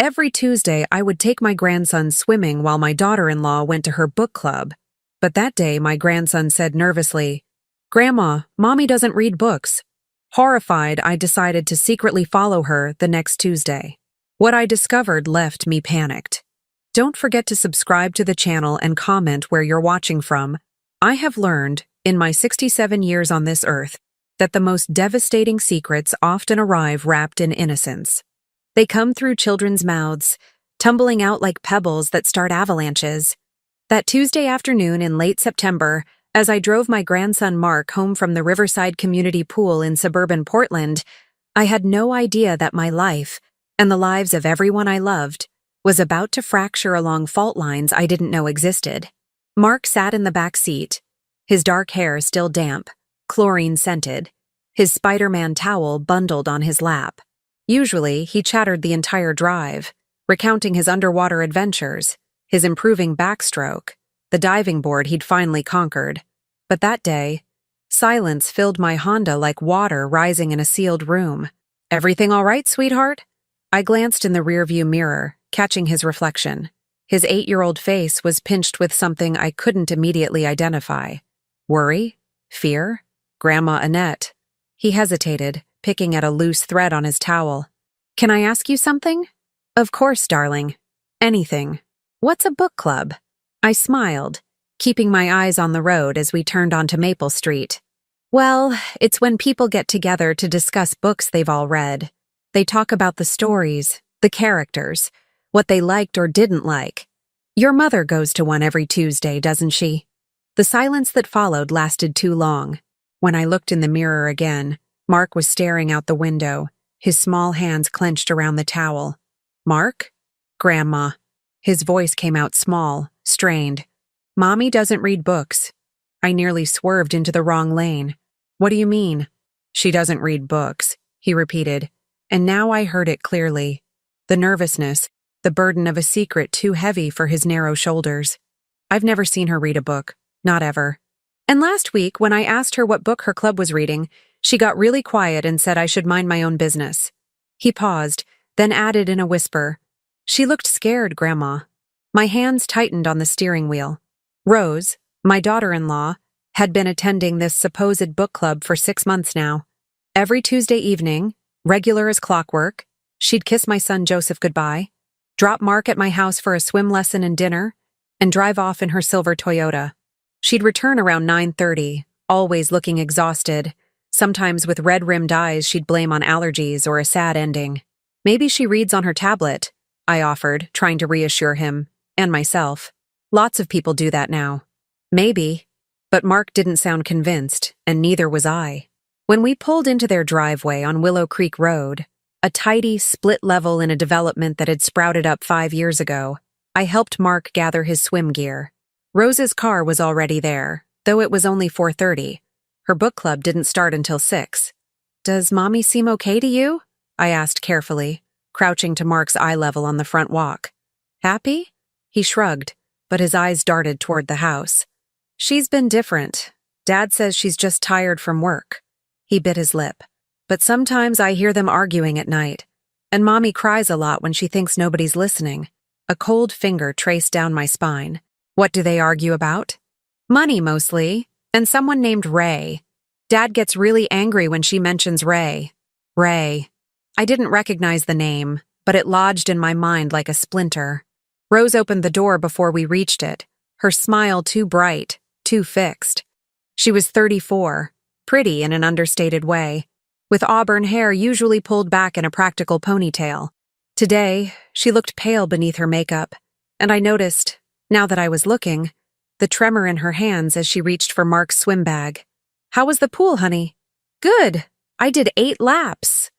every Tuesday I would take my grandson swimming while my daughter-in-law went to her book club. But that day my grandson said nervously, "Grandma, Mommy doesn't read books." Horrified, I decided to secretly follow her the next Tuesday. What I discovered left me panicked. Don't forget to subscribe to the channel and comment where you're watching from. I have learned, in my 67 years on this earth, that the most devastating secrets often arrive wrapped in innocence. They come through children's mouths, tumbling out like pebbles that start avalanches. That Tuesday afternoon in late September, as I drove my grandson Mark home from the Riverside Community Pool in suburban Portland, I had no idea that my life, and the lives of everyone I loved, was about to fracture along fault lines I didn't know existed. Mark sat in the back seat, his dark hair still damp, chlorine-scented, his Spider-Man towel bundled on his lap. Usually, he chattered the entire drive, recounting his underwater adventures, his improving backstroke, the diving board he'd finally conquered. But that day, silence filled my Honda like water rising in a sealed room. "Everything all right, sweetheart?" I glanced in the rearview mirror, catching his reflection. His 8-year-old face was pinched with something I couldn't immediately identify. Worry? Fear? Grandma Annette. He hesitated, picking at a loose thread on his towel. "Can I ask you something?" "Of course, darling. Anything." "What's a book club?" I smiled, keeping my eyes on the road as we turned onto Maple Street. "Well, it's when people get together to discuss books they've all read. They talk about the stories, the characters, what they liked or didn't like. Your mother goes to one every Tuesday, doesn't she?" The silence that followed lasted too long. When I looked in the mirror again, Mark was staring out the window, his small hands clenched around the towel. "Mark?" "Grandma." His voice came out small, strained. "Mommy doesn't read books." I nearly swerved into the wrong lane. "What do you mean?" "She doesn't read books," he repeated, and now I heard it clearly. The nervousness, the burden of a secret too heavy for his narrow shoulders. I've never seen her read a book, not ever. And last week, when I asked her what book her club was reading, she got really quiet and said I should mind my own business. He paused, then added in a whisper, "She looked scared, Grandma." My hands tightened on the steering wheel. Rose, my daughter-in-law, had been attending this supposed book club for 6 months now. Every Tuesday evening, regular as clockwork, she'd kiss my son Joseph goodbye, drop Mark at my house for a swim lesson and dinner, and drive off in her silver Toyota. She'd return around 9:30, always looking exhausted, sometimes with red-rimmed eyes she'd blame on allergies or a sad ending. "Maybe she reads on her tablet," I offered, trying to reassure him, and myself. "Lots of people do that now." "Maybe." But Mark didn't sound convinced, and neither was I. When we pulled into their driveway on Willow Creek Road, a tidy, split level in a development that had sprouted up 5 years ago, I helped Mark gather his swim gear. Rose's car was already there, though it was only 4:30. Her book club didn't start until 6. "Does Mommy seem okay to you?" I asked carefully, crouching to Mark's eye level on the front walk. "Happy?" He shrugged, but his eyes darted toward the house. "She's been different. Dad says she's just tired from work." He bit his lip. "But sometimes I hear them arguing at night, and Mommy cries a lot when she thinks nobody's listening." A cold finger traced down my spine. "What do they argue about?" "Money, mostly, and someone named Ray. Dad gets really angry when she mentions Ray." Ray. I didn't recognize the name, but it lodged in my mind like a splinter. Rose opened the door before we reached it, her smile too bright, too fixed. She was 34, pretty in an understated way, with auburn hair usually pulled back in a practical ponytail. Today, she looked pale beneath her makeup, and I noticed, now that I was looking, the tremor in her hands as she reached for Mark's swim bag. "How was the pool, honey?" "Good. I did 8 laps."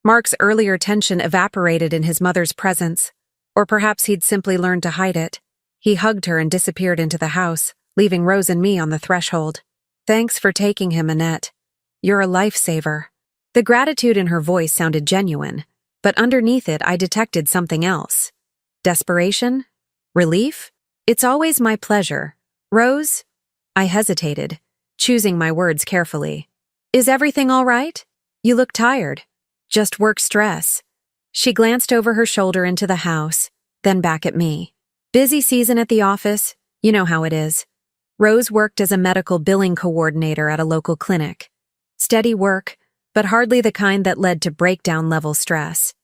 Mark's earlier tension evaporated in his mother's presence, or perhaps he'd simply learned to hide it. He hugged her and disappeared into the house, leaving Rose and me on the threshold. "Thanks for taking him, Annette. You're a lifesaver." The gratitude in her voice sounded genuine, but underneath it I detected something else. Desperation? Relief? "It's always my pleasure. Rose?" I hesitated, choosing my words carefully. "Is everything all right? You look tired." "Just work stress." She glanced over her shoulder into the house, then back at me. Busy season at the office, you know how it is. Rose worked as a medical billing coordinator at a local clinic. Steady work, but hardly the kind that led to breakdown-level stress.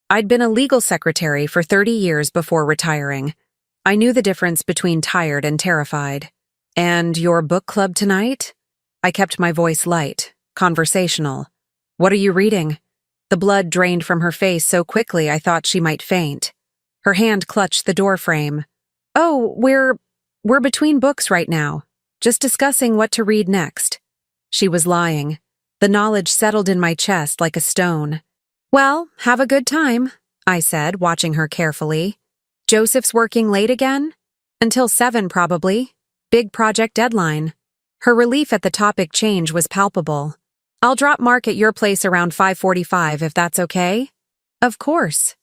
I'd been a legal secretary for 30 years before retiring. I knew the difference between tired and terrified. And your book club tonight? I kept my voice light, conversational. What are you reading? The blood drained from her face so quickly I thought she might faint. Her hand clutched the door frame. Oh, we're between books right now, just discussing what to read next. She was lying. The knowledge settled in my chest like a stone. Well, have a good time, I said, watching her carefully. Joseph's working late again? Until 7 probably. Big project deadline. Her relief at the topic change was palpable. I'll drop Mark at your place around 5:45 if that's okay? Of course.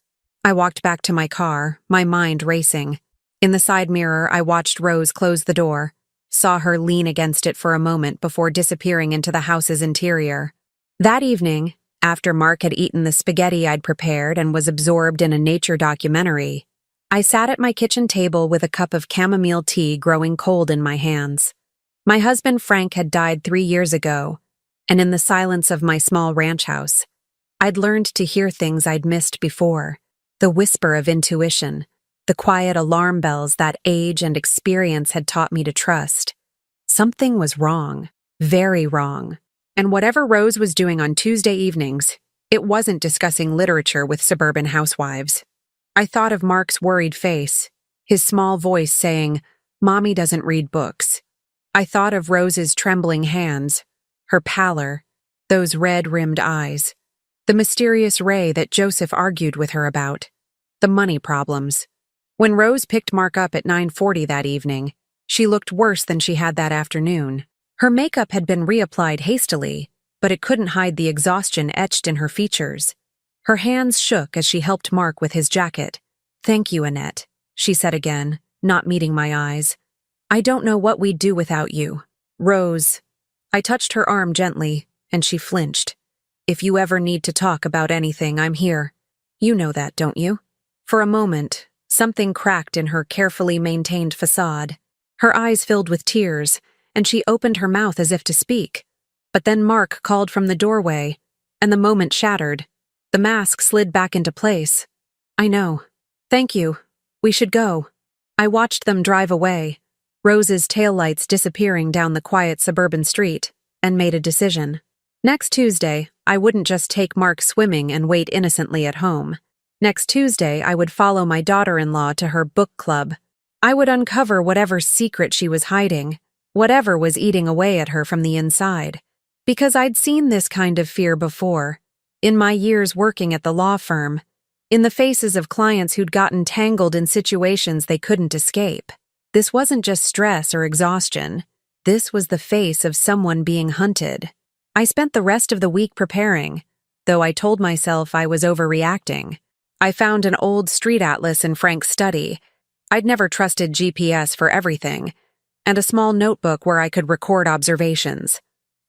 I walked back to my car, my mind racing. In the side mirror, I watched Rose close the door, saw her lean against it for a moment before disappearing into the house's interior. That evening, after Mark had eaten the spaghetti I'd prepared and was absorbed in a nature documentary, I sat at my kitchen table with a cup of chamomile tea growing cold in my hands. My husband Frank had died 3 years ago, and in the silence of my small ranch house, I'd learned to hear things I'd missed before, the whisper of intuition, the quiet alarm bells that age and experience had taught me to trust. Something was wrong, very wrong, and whatever Rose was doing on Tuesday evenings, it wasn't discussing literature with suburban housewives. I thought of Mark's worried face, his small voice saying, "Mommy doesn't read books." I thought of Rose's trembling hands, her pallor, those red-rimmed eyes, the mysterious Ray that Joseph argued with her about, the money problems. When Rose picked Mark up at 9:40 that evening, she looked worse than she had that afternoon. Her makeup had been reapplied hastily, but it couldn't hide the exhaustion etched in her features. Her hands shook as she helped Mark with his jacket. "Thank you, Annette," she said again, not meeting my eyes. "I don't know what we'd do without you." "Rose." I touched her arm gently, and she flinched. "If you ever need to talk about anything, I'm here. You know that, don't you?" For a moment, something cracked in her carefully maintained facade. Her eyes filled with tears, and she opened her mouth as if to speak. But then Mark called from the doorway, and the moment shattered. The mask slid back into place. "I know. Thank you. We should go." I watched them drive away, Rose's taillights disappearing down the quiet suburban street, and made a decision. Next Tuesday, I wouldn't just take Mark swimming and wait innocently at home. Next Tuesday, I would follow my daughter-in-law to her book club. I would uncover whatever secret she was hiding, whatever was eating away at her from the inside. Because I'd seen this kind of fear before, in my years working at the law firm, in the faces of clients who'd gotten tangled in situations they couldn't escape. This wasn't just stress or exhaustion. This was the face of someone being hunted. I spent the rest of the week preparing, though I told myself I was overreacting. I found an old street atlas in Frank's study. I'd never trusted GPS for everything, and a small notebook where I could record observations.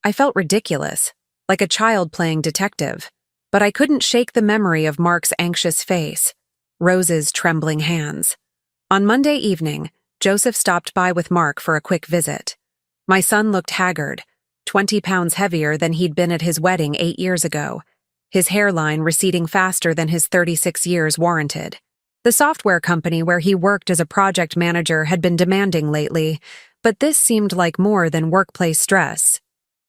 I felt ridiculous, like a child playing detective. But I couldn't shake the memory of Mark's anxious face, Rose's trembling hands. On Monday evening, Joseph stopped by with Mark for a quick visit. My son looked haggard, 20 pounds heavier than he'd been at his wedding 8 years ago, his hairline receding faster than his 36 years warranted. The software company where he worked as a project manager had been demanding lately, but this seemed like more than workplace stress.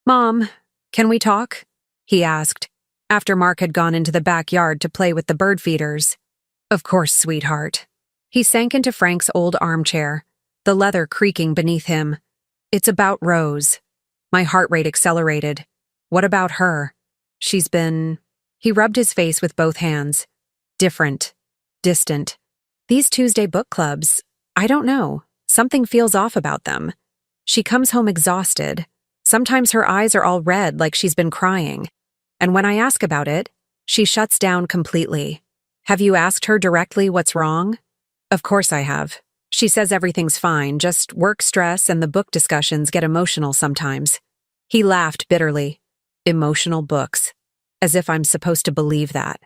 "Mom, can we talk?" he asked, after Mark had gone into the backyard to play with the bird feeders. "Of course, sweetheart." He sank into Frank's old armchair, the leather creaking beneath him. "It's about Rose." My heart rate accelerated. "What about her?" "She's been—" He rubbed his face with both hands. "Different. Distant. These Tuesday book clubs, I don't know. Something feels off about them. She comes home exhausted. Sometimes her eyes are all red like she's been crying. And when I ask about it, she shuts down completely. Have you asked her directly what's wrong?" "Of course I have. She says everything's fine, just work stress and the book discussions get emotional sometimes." He laughed bitterly. "Emotional books. As if I'm supposed to believe that."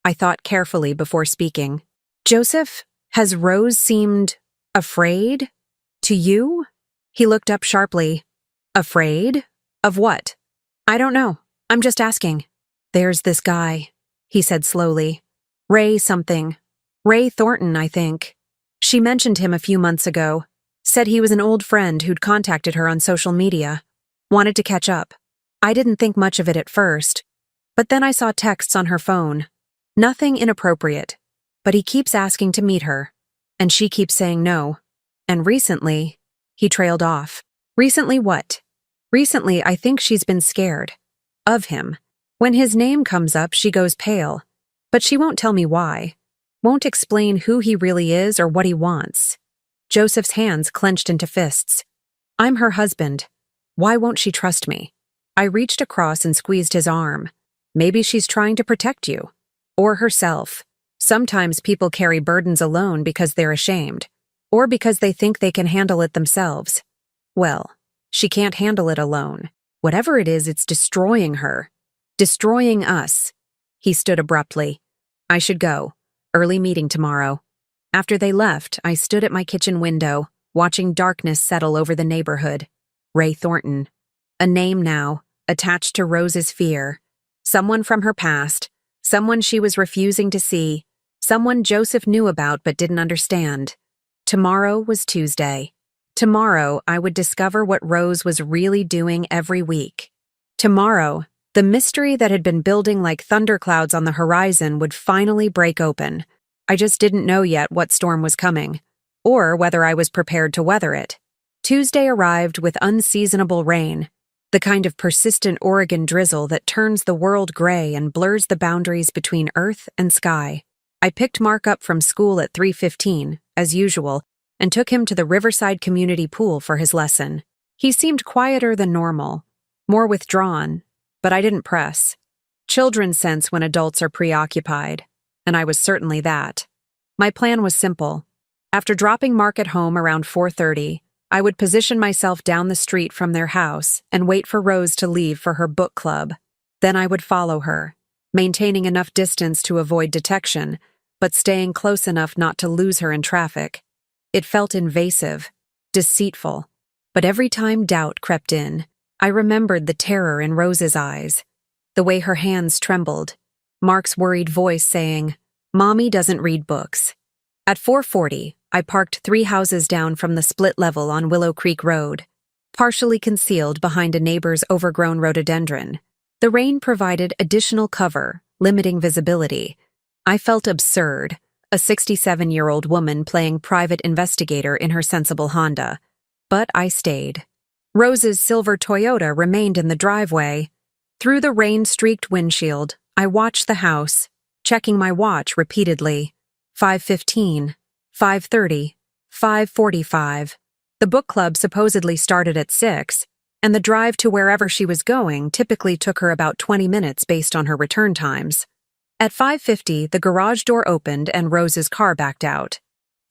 I thought carefully before speaking. Joseph, has Rose seemed afraid? To you? He looked up sharply. Afraid? Of what? I don't know. I'm just asking. There's this guy, he said slowly. Ray something. Ray Thornton, I think. She mentioned him a few months ago. Said he was an old friend who'd contacted her on social media. Wanted to catch up. I didn't think much of it at first, but then I saw texts on her phone. Nothing inappropriate, but he keeps asking to meet her, and she keeps saying no. And recently, he trailed off. Recently what? Recently, I think she's been scared. Of him. When his name comes up, she goes pale. But she won't tell me why. Won't explain who he really is or what he wants. Joseph's hands clenched into fists. I'm her husband. Why won't she trust me? I reached across and squeezed his arm. Maybe she's trying to protect you. Or herself. Sometimes people carry burdens alone because they're ashamed. Or because they think they can handle it themselves. Well, she can't handle it alone. Whatever it is, it's destroying her. Destroying us. He stood abruptly. I should go. Early meeting tomorrow. After they left, I stood at my kitchen window, watching darkness settle over the neighborhood. Ray Thornton. A name now, attached to Rose's fear. Someone from her past. Someone she was refusing to see. Someone Joseph knew about but didn't understand. Tomorrow was Tuesday. Tomorrow, I would discover what Rose was really doing every week. Tomorrow, the mystery that had been building like thunderclouds on the horizon would finally break open. I just didn't know yet what storm was coming, or whether I was prepared to weather it. Tuesday arrived with unseasonable rain, the kind of persistent Oregon drizzle that turns the world gray and blurs the boundaries between earth and sky. I picked Mark up from school at 3:15, as usual, and took him to the Riverside Community Pool for his lesson. He seemed quieter than normal, more withdrawn, but I didn't press. Children sense when adults are preoccupied, and I was certainly that. My plan was simple. After dropping Mark at home around 4:30, I would position myself down the street from their house and wait for Rose to leave for her book club. Then I would follow her, maintaining enough distance to avoid detection, but staying close enough not to lose her in traffic. It felt invasive, deceitful, but every time doubt crept in, I remembered the terror in Rose's eyes, the way her hands trembled, Mark's worried voice saying, "Mommy doesn't read books." At 4:40, I parked 3 houses down from the split level on Willow Creek Road, partially concealed behind a neighbor's overgrown rhododendron. The rain provided additional cover, limiting visibility. I felt absurd, a 67-year-old woman playing private investigator in her sensible Honda. But I stayed. Rose's silver Toyota remained in the driveway. Through the rain-streaked windshield, I watched the house, checking my watch repeatedly. 5:15, 5:30, 5:45. The book club supposedly started at 6, and the drive to wherever she was going typically took her about 20 minutes based on her return times. At 5:50, the garage door opened and Rose's car backed out.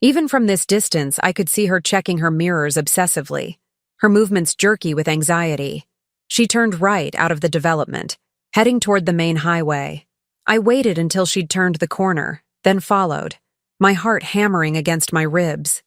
Even from this distance, I could see her checking her mirrors obsessively, her movements jerky with anxiety. She turned right out of the development, heading toward the main highway. I waited until she'd turned the corner, then followed, my heart hammering against my ribs.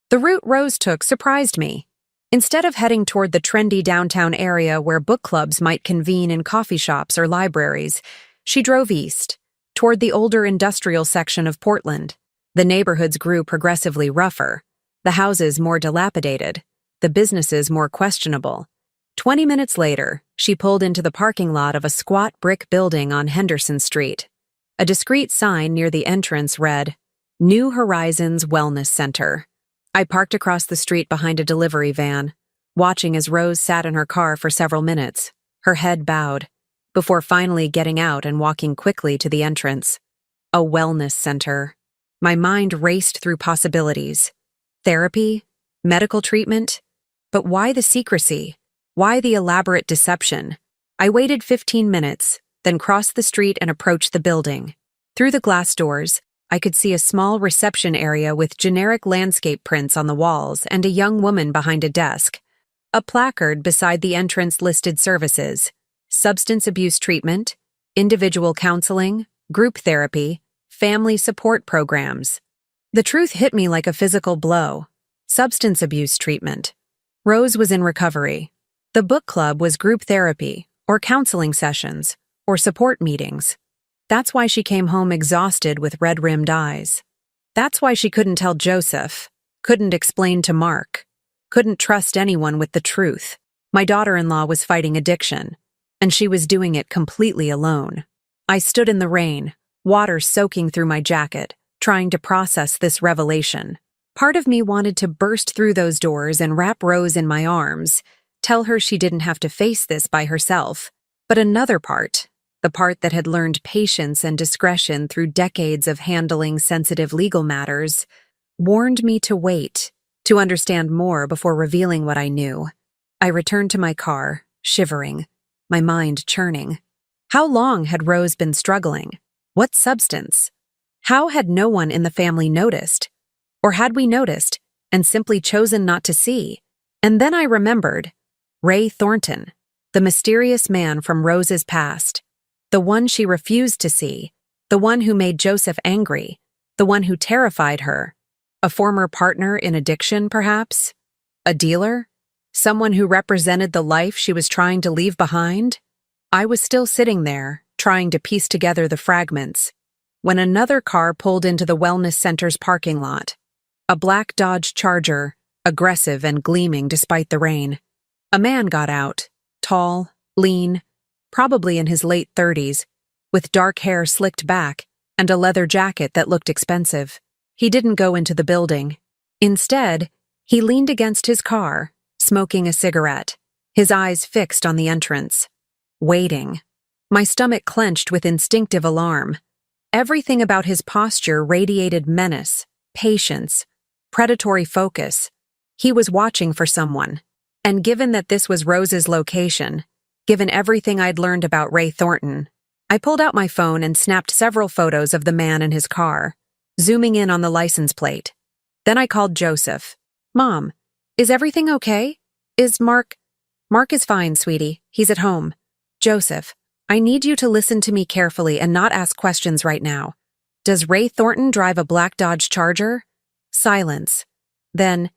The route Rose took surprised me. Instead of heading toward the trendy downtown area where book clubs might convene in coffee shops or libraries, she drove east, toward the older industrial section of Portland. The neighborhoods grew progressively rougher, the houses more dilapidated, the businesses more questionable. 20 minutes later, she pulled into the parking lot of a squat brick building on Henderson Street. A discreet sign near the entrance read, New Horizons Wellness Center. I parked across the street behind a delivery van, watching as Rose sat in her car for several minutes, her head bowed, before finally getting out and walking quickly to the entrance. A wellness center. My mind raced through possibilities. Therapy? Medical treatment? But why the secrecy? Why the elaborate deception? I waited 15 minutes, then crossed the street and approached the building. Through the glass doors, I could see a small reception area with generic landscape prints on the walls and a young woman behind a desk. A placard beside the entrance listed services: substance abuse treatment, individual counseling, group therapy, family support programs. The truth hit me like a physical blow. Substance abuse treatment. Rose was in recovery. The book club was group therapy, or counseling sessions, or support meetings. That's why she came home exhausted with red-rimmed eyes. That's why she couldn't tell Joseph, couldn't explain to Mark, couldn't trust anyone with the truth. My daughter-in-law was fighting addiction, and she was doing it completely alone. I stood in the rain, water soaking through my jacket, trying to process this revelation. Part of me wanted to burst through those doors and wrap Rose in my arms, tell her she didn't have to face this by herself. But another part, the part that had learned patience and discretion through decades of handling sensitive legal matters, warned me to wait, to understand more before revealing what I knew. I returned to my car, shivering, my mind churning. How long had Rose been struggling? What substance? How had no one in the family noticed? Or had we noticed and simply chosen not to see? And then I remembered Ray Thornton, the mysterious man from Rose's past, the one she refused to see, the one who made Joseph angry, the one who terrified her. A former partner in addiction, perhaps? A dealer? Someone who represented the life she was trying to leave behind? I was still sitting there, trying to piece together the fragments, when another car pulled into the wellness center's parking lot. A black Dodge Charger, aggressive and gleaming despite the rain. A man got out, tall, lean, probably in his late 30s, with dark hair slicked back and a leather jacket that looked expensive. He didn't go into the building. Instead, he leaned against his car, smoking a cigarette, his eyes fixed on the entrance. Waiting. My stomach clenched with instinctive alarm. Everything about his posture radiated menace, patience, predatory focus. He was watching for someone. And given that this was Rose's location, given everything I'd learned about Ray Thornton, I pulled out my phone and snapped several photos of the man and his car, zooming in on the license plate. Then I called Joseph. "Mom, is everything okay? Is Mark is fine, sweetie. He's at home. Joseph, I need you to listen to me carefully and not ask questions right now. Does Ray Thornton drive a black Dodge Charger?" Silence. Then,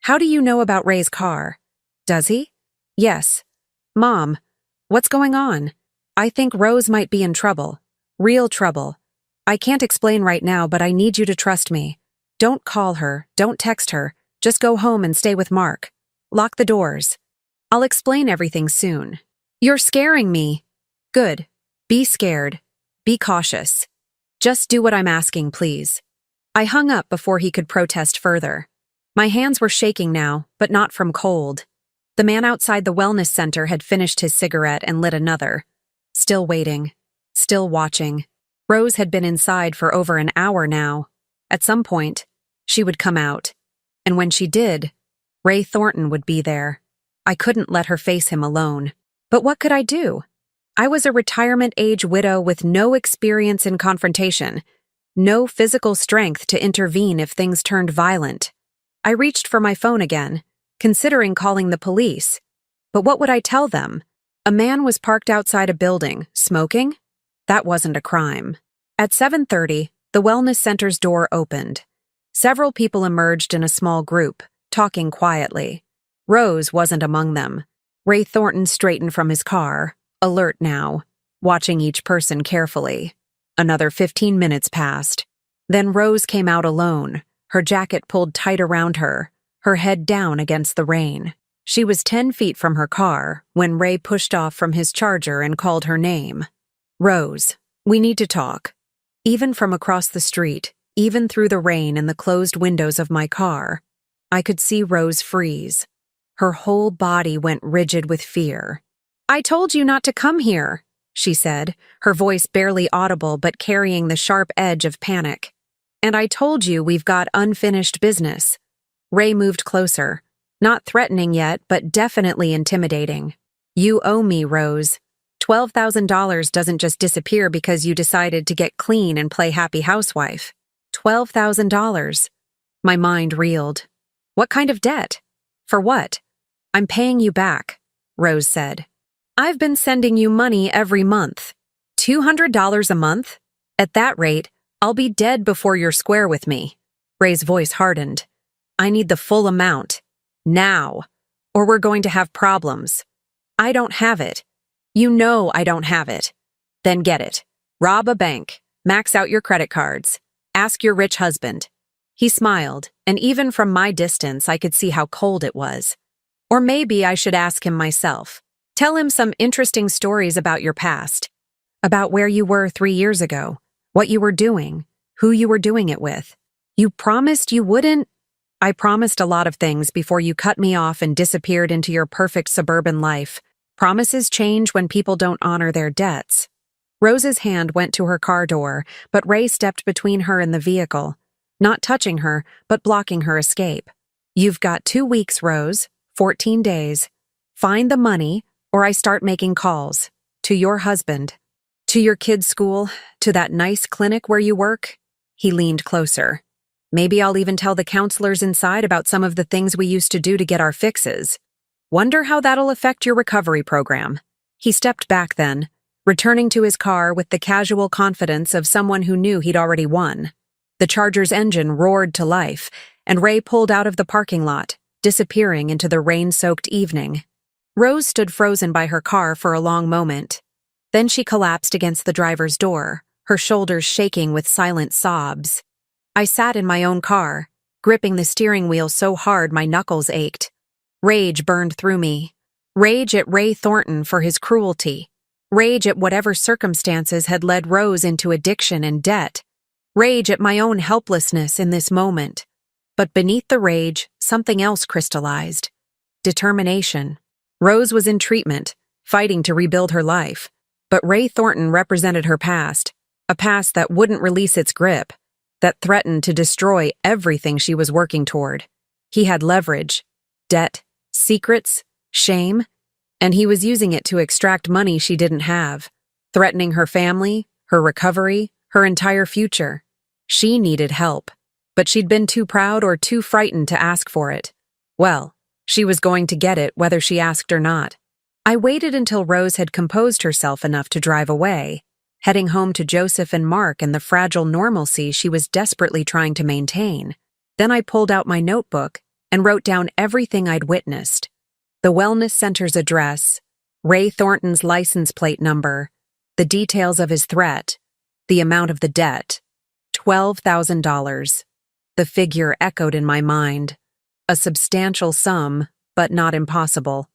"How do you know about Ray's car? Does he?" "Yes." "Mom, what's going on? I think Rose might be in trouble. Real trouble. I can't explain right now, but I need you to trust me. Don't call her, don't text her. Just go home and stay with Mark. Lock the doors. I'll explain everything soon." "You're scaring me." "Good. Be scared. Be cautious. Just do what I'm asking, please." I hung up before he could protest further. My hands were shaking now, but not from cold. The man outside the wellness center had finished his cigarette and lit another. Still waiting. Still watching. Rose had been inside for over an hour now. At some point, she would come out. And when she did, Ray Thornton would be there. I couldn't let her face him alone. But what could I do? I was a retirement-age widow with no experience in confrontation, no physical strength to intervene if things turned violent. I reached for my phone again, considering calling the police. But what would I tell them? A man was parked outside a building, smoking? That wasn't a crime. At 7:30, the wellness center's door opened. Several people emerged in a small group, talking quietly. Rose wasn't among them. Ray Thornton straightened from his car, alert now, watching each person carefully. Another 15 minutes passed. Then Rose came out alone, her jacket pulled tight around her, her head down against the rain. She was 10 feet from her car when Ray pushed off from his Charger and called her name. "Rose, we need to talk." Even from across the street, even through the rain and the closed windows of my car, I could see Rose freeze. Her whole body went rigid with fear. "I told you not to come here," she said, her voice barely audible but carrying the sharp edge of panic. "And I told you we've got unfinished business." Ray moved closer, not threatening yet, but definitely intimidating. "You owe me, Rose. $12,000 doesn't just disappear because you decided to get clean and play happy housewife. $12,000. My mind reeled. What kind of debt? For what? "I'm paying you back," Rose said. "I've been sending you money every month. $200 a month? At that rate, I'll be dead before you're square with me. Ray's voice hardened. I need the full amount. Now. Or we're going to have problems. I don't have it. You know I don't have it. Then get it. Rob a bank. Max out your credit cards. Ask your rich husband. He smiled, and even from my distance I could see how cold it was. Or maybe I should ask him myself. Tell him some interesting stories about your past. About where you were 3 years ago. What you were doing. Who you were doing it with. You promised you wouldn't. I promised a lot of things before you cut me off and disappeared into your perfect suburban life. Promises change when people don't honor their debts. Rose's hand went to her car door, but Ray stepped between her and the vehicle, not touching her, but blocking her escape. You've got 2 weeks, Rose, 14 days. Find the money, or I start making calls. To your husband. To your kid's school, to that nice clinic where you work. He leaned closer. Maybe I'll even tell the counselors inside about some of the things we used to do to get our fixes. Wonder how that'll affect your recovery program. He stepped back then, returning to his car with the casual confidence of someone who knew he'd already won. The Charger's engine roared to life, and Ray pulled out of the parking lot, disappearing into the rain-soaked evening. Rose stood frozen by her car for a long moment. Then she collapsed against the driver's door, her shoulders shaking with silent sobs. I sat in my own car, gripping the steering wheel so hard my knuckles ached. Rage burned through me. Rage at Ray Thornton for his cruelty. Rage at whatever circumstances had led Rose into addiction and debt. Rage at my own helplessness in this moment. But beneath the rage, something else crystallized. Determination. Rose was in treatment, fighting to rebuild her life. But Ray Thornton represented her past, a past that wouldn't release its grip, that threatened to destroy everything she was working toward. He had leverage, debt, secrets, shame, and he was using it to extract money she didn't have, threatening her family, her recovery, her entire future. She needed help, but she'd been too proud or too frightened to ask for it. Well, she was going to get it whether she asked or not. I waited until Rose had composed herself enough to drive away, heading home to Joseph and Mark and the fragile normalcy she was desperately trying to maintain. Then I pulled out my notebook and wrote down everything I'd witnessed. The wellness center's address, Ray Thornton's license plate number, the details of his threat, the amount of the debt, $12,000. The figure echoed in my mind. A substantial sum, but not impossible,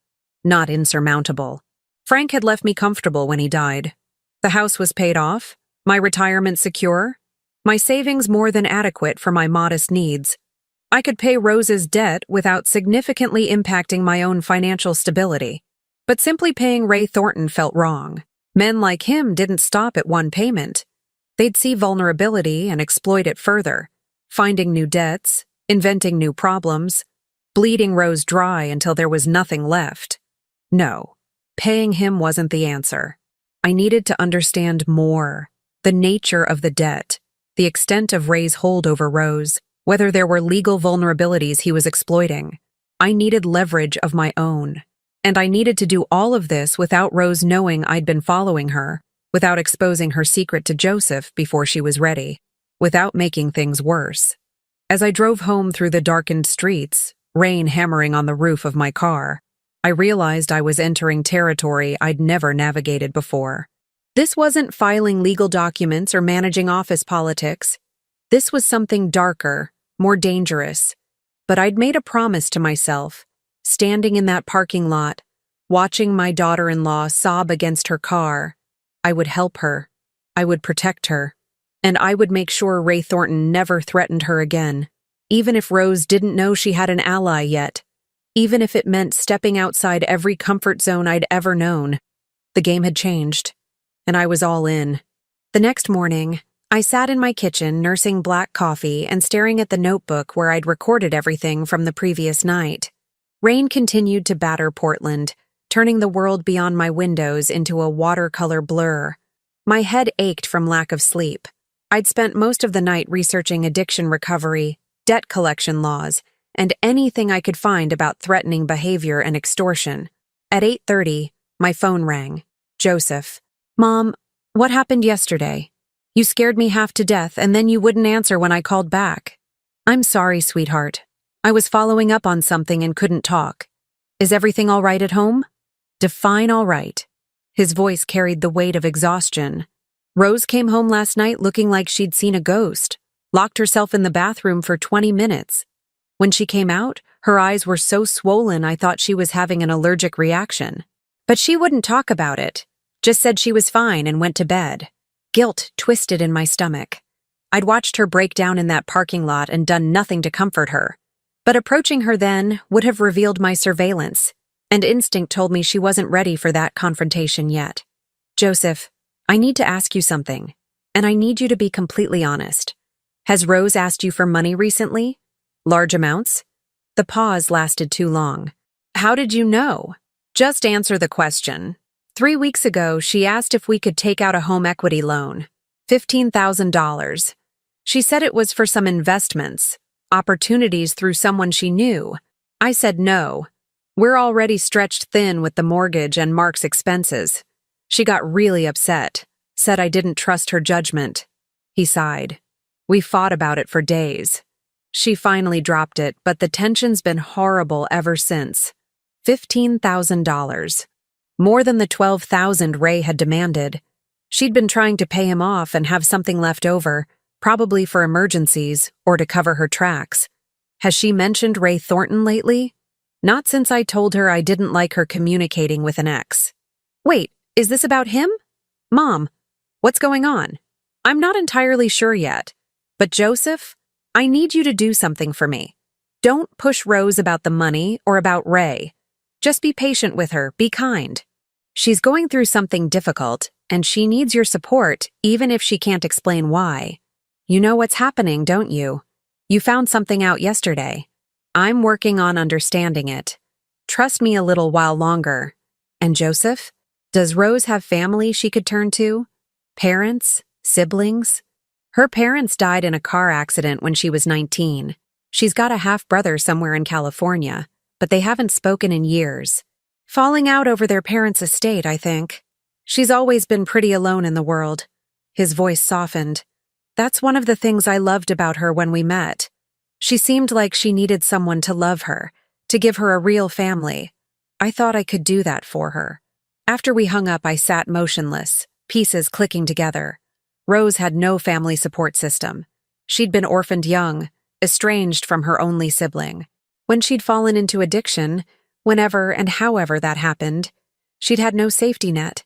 not insurmountable. Frank had left me comfortable when he died. The house was paid off, my retirement secure, my savings more than adequate for my modest needs. I could pay Rose's debt without significantly impacting my own financial stability. But simply paying Ray Thornton felt wrong. Men like him didn't stop at one payment. They'd see vulnerability and exploit it further, finding new debts, inventing new problems, bleeding Rose dry until there was nothing left. No, paying him wasn't the answer. I needed to understand more, the nature of the debt, the extent of Ray's hold over Rose, whether there were legal vulnerabilities he was exploiting. I needed leverage of my own, and I needed to do all of this without Rose knowing I'd been following her, without exposing her secret to Joseph before she was ready, without making things worse. As I drove home through the darkened streets, rain hammering on the roof of my car, I realized I was entering territory I'd never navigated before. This wasn't filing legal documents or managing office politics. This was something darker, more dangerous. But I'd made a promise to myself, standing in that parking lot, watching my daughter-in-law sob against her car. I would help her. I would protect her. And I would make sure Ray Thornton never threatened her again, even if Rose didn't know she had an ally yet. Even if it meant stepping outside every comfort zone I'd ever known. The game had changed, and I was all in. The next morning, I sat in my kitchen nursing black coffee and staring at the notebook where I'd recorded everything from the previous night. Rain continued to batter Portland, turning the world beyond my windows into a watercolor blur. My head ached from lack of sleep. I'd spent most of the night researching addiction recovery, debt collection laws, and anything I could find about threatening behavior and extortion. At 8:30, my phone rang. Joseph. Mom, what happened yesterday? You scared me half to death, and then you wouldn't answer when I called back. I'm sorry, sweetheart. I was following up on something and couldn't talk. Is everything all right at home? Define all right. His voice carried the weight of exhaustion. Rose came home last night looking like she'd seen a ghost, locked herself in the bathroom for 20 minutes. When she came out, her eyes were so swollen I thought she was having an allergic reaction. But she wouldn't talk about it, just said she was fine and went to bed. Guilt twisted in my stomach. I'd watched her break down in that parking lot and done nothing to comfort her. But approaching her then would have revealed my surveillance, and instinct told me she wasn't ready for that confrontation yet. Joseph, I need to ask you something, and I need you to be completely honest. Has Rose asked you for money recently? Large amounts? The pause lasted too long. How did you know? Just answer the question. 3 weeks ago, she asked if we could take out a home equity loan. $15,000. She said it was for some investments, opportunities through someone she knew. I said no. We're already stretched thin with the mortgage and Mark's expenses. She got really upset, said I didn't trust her judgment. He sighed. We fought about it for days. She finally dropped it, but the tension's been horrible ever since. $15,000. More than the $12,000 Ray had demanded. She'd been trying to pay him off and have something left over, probably for emergencies or to cover her tracks. Has she mentioned Ray Thornton lately? Not since I told her I didn't like her communicating with an ex. Wait, is this about him? Mom, what's going on? I'm not entirely sure yet. But Joseph, I need you to do something for me. Don't push Rose about the money or about Ray. Just be patient with her, be kind. She's going through something difficult, and she needs your support even if she can't explain why. You know what's happening, don't you? You found something out yesterday. I'm working on understanding it. Trust me a little while longer. And Joseph, does Rose have family she could turn to? Parents? Siblings? Her parents died in a car accident when she was 19. She's got a half-brother somewhere in California, but they haven't spoken in years. Falling out over their parents' estate, I think. She's always been pretty alone in the world. His voice softened. That's one of the things I loved about her when we met. She seemed like she needed someone to love her, to give her a real family. I thought I could do that for her. After we hung up, I sat motionless, pieces clicking together. Rose had no family support system. She'd been orphaned young, estranged from her only sibling. When she'd fallen into addiction, whenever and however that happened, she'd had no safety net.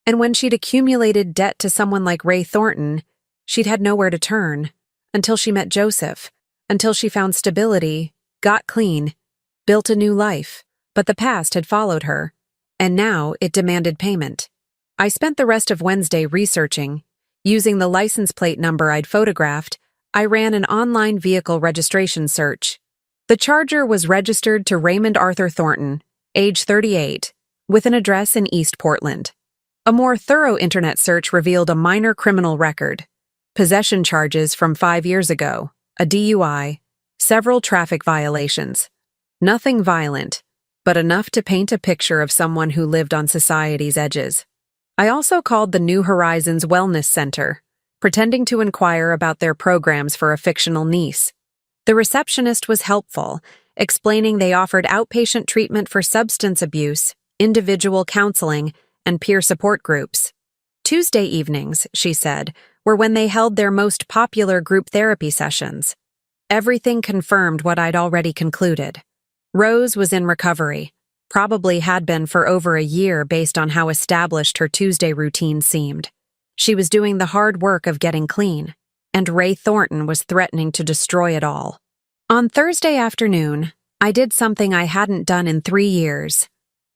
And when she'd accumulated debt to someone like Ray Thornton, she'd had nowhere to turn. Until she met Joseph. Until she found stability, got clean, built a new life. But the past had followed her, and now it demanded payment. I spent the rest of Wednesday researching. Using the license plate number I'd photographed, I ran an online vehicle registration search. The Charger was registered to Raymond Arthur Thornton, age 38, with an address in East Portland. A more thorough internet search revealed a minor criminal record, possession charges from 5 years ago, a DUI, several traffic violations. Nothing violent, but enough to paint a picture of someone who lived on society's edges. I also called the New Horizons Wellness Center, pretending to inquire about their programs for a fictional niece. The receptionist was helpful, explaining they offered outpatient treatment for substance abuse, individual counseling, and peer support groups. Tuesday evenings, she said, were when they held their most popular group therapy sessions. Everything confirmed what I'd already concluded. Rose was in recovery, probably had been for over a year based on how established her Tuesday routine seemed. She was doing the hard work of getting clean, and Ray Thornton was threatening to destroy it all. On Thursday afternoon, I did something I hadn't done in 3 years.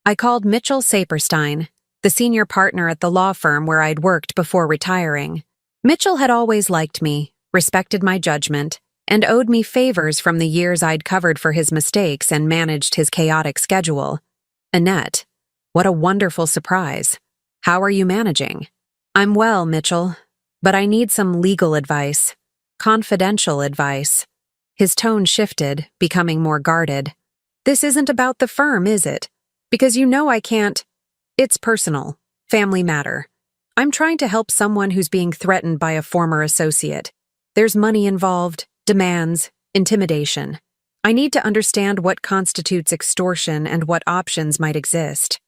I called Mitchell Saperstein, the senior partner at the law firm where I'd worked before retiring. Mitchell had always liked me, respected my judgment, and owed me favors from the years I'd covered for his mistakes and managed his chaotic schedule. Annette, what a wonderful surprise. How are you managing? I'm well, Mitchell, but I need some legal advice. Confidential advice. His tone shifted, becoming more guarded. This isn't about the firm, is it? Because you know I can't. It's personal. Family matter. I'm trying to help someone who's being threatened by a former associate. There's money involved, demands, intimidation. I need to understand what constitutes extortion and what options might exist.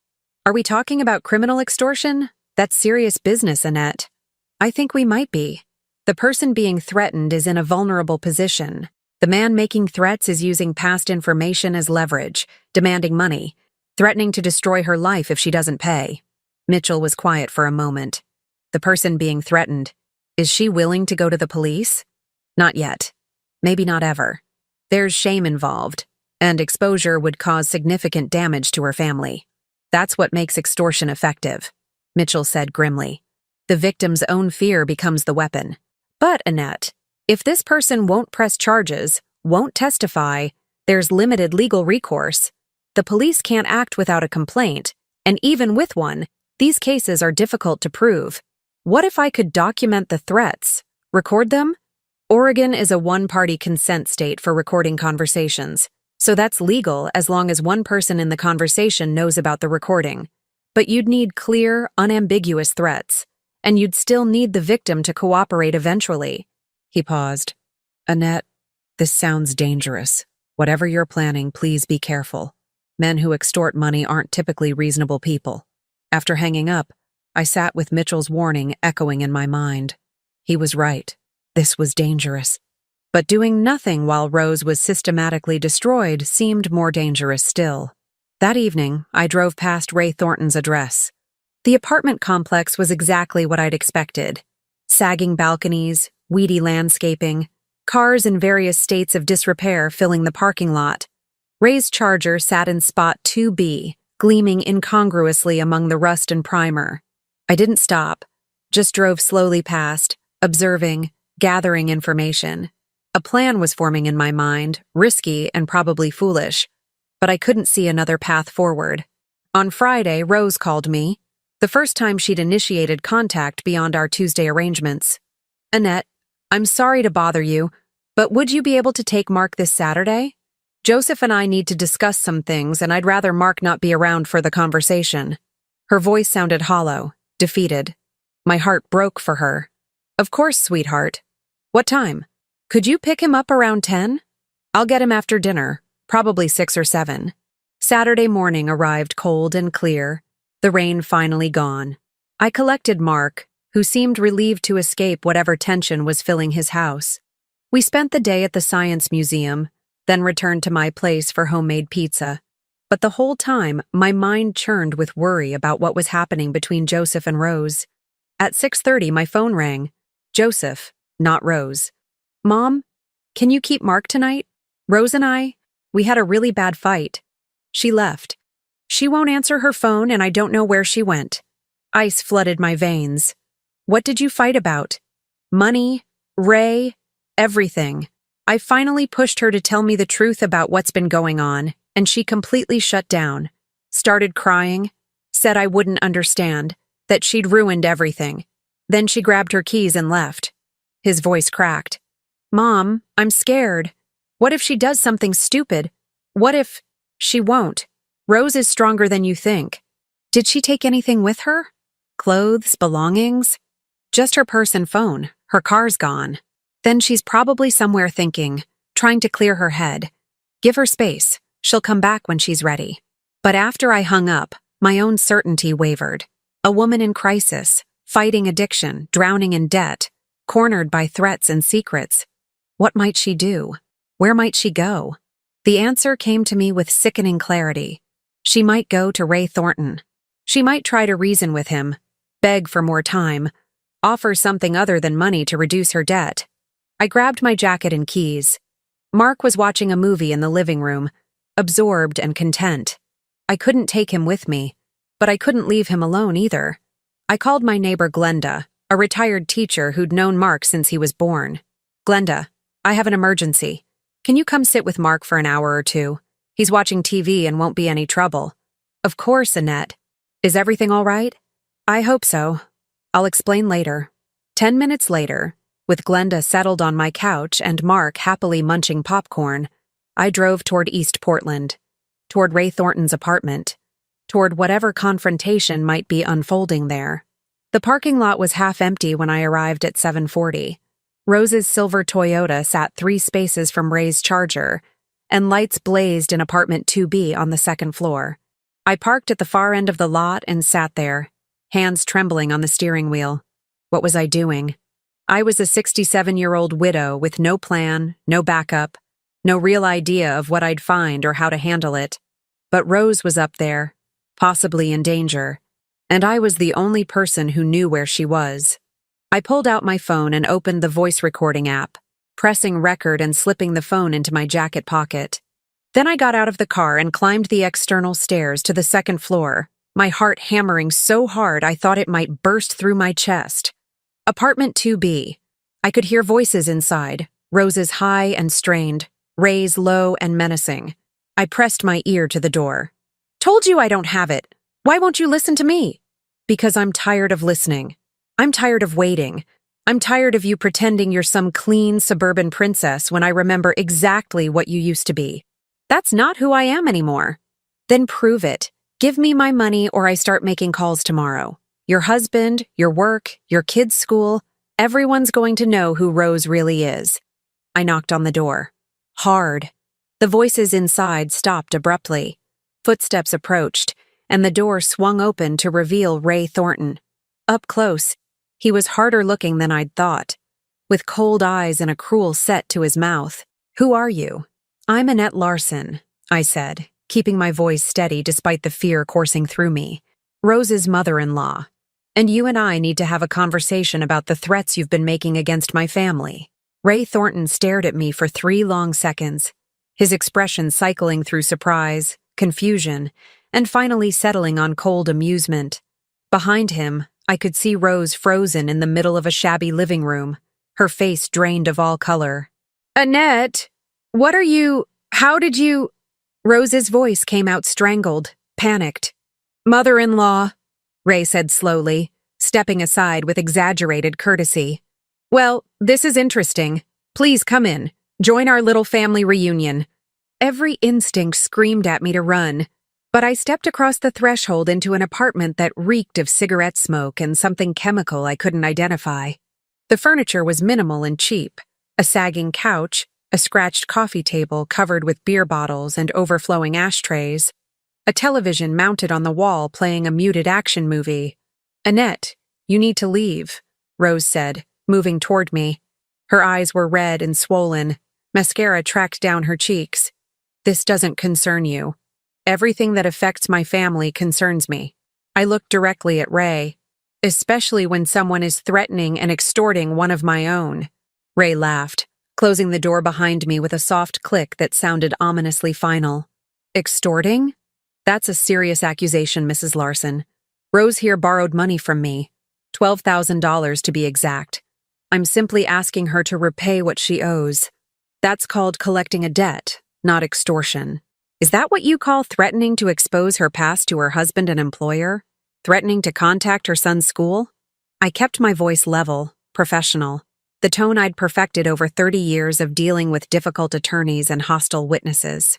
Are we talking about criminal extortion? That's serious business, Annette. I think we might be. The person being threatened is in a vulnerable position. The man making threats is using past information as leverage, demanding money, threatening to destroy her life if she doesn't pay. Mitchell was quiet for a moment. The person being threatened, is she willing to go to the police? Not yet. Maybe not ever. There's shame involved, and exposure would cause significant damage to her family. That's what makes extortion effective, Mitchell said grimly. The victim's own fear becomes the weapon. But, Annette, if this person won't press charges, won't testify, there's limited legal recourse. The police can't act without a complaint, and even with one, these cases are difficult to prove. What if I could document the threats, record them? Oregon is a one-party consent state for recording conversations, so that's legal as long as one person in the conversation knows about the recording. But you'd need clear, unambiguous threats, and you'd still need the victim to cooperate eventually. He paused. Annette, this sounds dangerous. Whatever you're planning, please be careful. Men who extort money aren't typically reasonable people. After hanging up, I sat with Mitchell's warning echoing in my mind. He was right. This was dangerous. But doing nothing while Rose was systematically destroyed seemed more dangerous still. That evening, I drove past Ray Thornton's address. The apartment complex was exactly what I'd expected. Sagging balconies, weedy landscaping, cars in various states of disrepair filling the parking lot. Ray's Charger sat in spot 2B, gleaming incongruously among the rust and primer. I didn't stop, just drove slowly past, observing, gathering information. A plan was forming in my mind, risky and probably foolish, but I couldn't see another path forward. On Friday, Rose called me, the first time she'd initiated contact beyond our Tuesday arrangements. Annette, I'm sorry to bother you, but would you be able to take Mark this Saturday? Joseph and I need to discuss some things, and I'd rather Mark not be around for the conversation. Her voice sounded hollow, defeated. My heart broke for her. Of course, sweetheart. What time? Could you pick him up around 10? I'll get him after dinner, probably 6 or 7. Saturday morning arrived cold and clear, the rain finally gone. I collected Mark, who seemed relieved to escape whatever tension was filling his house. We spent the day at the Science Museum, then returned to my place for homemade pizza. But the whole time, my mind churned with worry about what was happening between Joseph and Rose. At 6:30, my phone rang. Joseph, not Rose. Mom, can you keep Mark tonight? Rose and I, we had a really bad fight. She left. She won't answer her phone and I don't know where she went. Ice flooded my veins. What did you fight about? Money, Ray, everything. I finally pushed her to tell me the truth about what's been going on, and she completely shut down, started crying, said I wouldn't understand, that she'd ruined everything. Then she grabbed her keys and left. His voice cracked. Mom, I'm scared. What if she does something stupid? What if... She won't. Rose is stronger than you think. Did she take anything with her? Clothes, belongings? Just her purse and phone. Her car's gone. Then she's probably somewhere thinking, trying to clear her head. Give her space. She'll come back when she's ready. But after I hung up, my own certainty wavered. A woman in crisis, fighting addiction, drowning in debt, cornered by threats and secrets. What might she do? Where might she go? The answer came to me with sickening clarity. She might go to Ray Thornton. She might try to reason with him, beg for more time, offer something other than money to reduce her debt. I grabbed my jacket and keys. Mark was watching a movie in the living room, absorbed and content. I couldn't take him with me, but I couldn't leave him alone either. I called my neighbor Glenda, a retired teacher who'd known Mark since he was born. Glenda, I have an emergency. Can you come sit with Mark for an hour or two? He's watching TV and won't be any trouble. Of course, Annette. Is everything all right? I hope so. I'll explain later. 10 minutes later, with Glenda settled on my couch and Mark happily munching popcorn, I drove toward East Portland, toward Ray Thornton's apartment, toward whatever confrontation might be unfolding there. The parking lot was half empty when I arrived at 7:40. Rose's silver Toyota sat 3 spaces from Ray's Charger, and lights blazed in apartment 2B on the second floor. I parked at the far end of the lot and sat there, hands trembling on the steering wheel. What was I doing? I was a 67-year-old widow with no plan, no backup, no real idea of what I'd find or how to handle it. But Rose was up there, possibly in danger, and I was the only person who knew where she was. I pulled out my phone and opened the voice recording app, pressing record and slipping the phone into my jacket pocket. Then I got out of the car and climbed the external stairs to the second floor, my heart hammering so hard I thought it might burst through my chest. Apartment 2B. I could hear voices inside, Rose's high and strained, Ray's low and menacing. I pressed my ear to the door. "Told you I don't have it. Why won't you listen to me?" "Because I'm tired of listening. I'm tired of waiting. I'm tired of you pretending you're some clean suburban princess when I remember exactly what you used to be. That's not who I am anymore." "Then prove it. Give me my money or I start making calls tomorrow. Your husband, your work, your kids' school, everyone's going to know who Rose really is." I knocked on the door. Hard. The voices inside stopped abruptly. Footsteps approached, and the door swung open to reveal Ray Thornton. Up close, he was harder looking than I'd thought, with cold eyes and a cruel set to his mouth. "Who are you?" "I'm Annette Larson," I said, keeping my voice steady despite the fear coursing through me. "Rose's mother-in-law. And you and I need to have a conversation about the threats you've been making against my family." Ray Thornton stared at me for 3 long seconds, his expression cycling through surprise, confusion, and finally settling on cold amusement. Behind him, I could see Rose frozen in the middle of a shabby living room, her face drained of all color. "Annette, how did you—" Rose's voice came out strangled, panicked. "Mother-in-law," Ray said slowly, stepping aside with exaggerated courtesy. "Well, this is interesting. Please come in. Join our little family reunion." Every instinct screamed at me to run, but I stepped across the threshold into an apartment that reeked of cigarette smoke and something chemical I couldn't identify. The furniture was minimal and cheap: a sagging couch, a scratched coffee table covered with beer bottles and overflowing ashtrays, a television mounted on the wall playing a muted action movie. "Annette, you need to leave," Rose said, moving toward me. Her eyes were red and swollen. Mascara tracked down her cheeks. "This doesn't concern you. Everything that affects my family concerns me." I looked directly at Ray, "Especially when someone is threatening and extorting one of my own." Ray laughed, closing the door behind me with a soft click that sounded ominously final. "Extorting? That's a serious accusation, Mrs. Larson. Rose here borrowed money from me, $12,000 to be exact. I'm simply asking her to repay what she owes. That's called collecting a debt, not extortion. Is that what you call threatening to expose her past to her husband and employer? Threatening to contact her son's school?" I kept my voice level, professional, the tone I'd perfected over 30 years of dealing with difficult attorneys and hostile witnesses.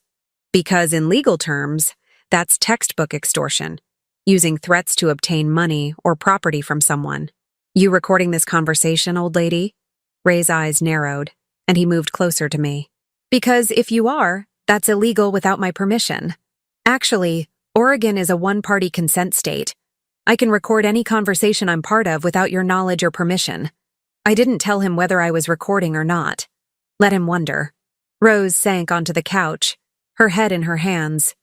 Because in legal terms, that's textbook extortion, using threats to obtain money or property from someone. "You recording this conversation, old lady?" Ray's eyes narrowed, and he moved closer to me. "Because if you are, that's illegal without my permission. Actually, Oregon is a one-party consent state. I can record any conversation I'm part of without your knowledge or permission." I didn't tell him whether I was recording or not. Let him wonder. Rose sank onto the couch, her head in her hands.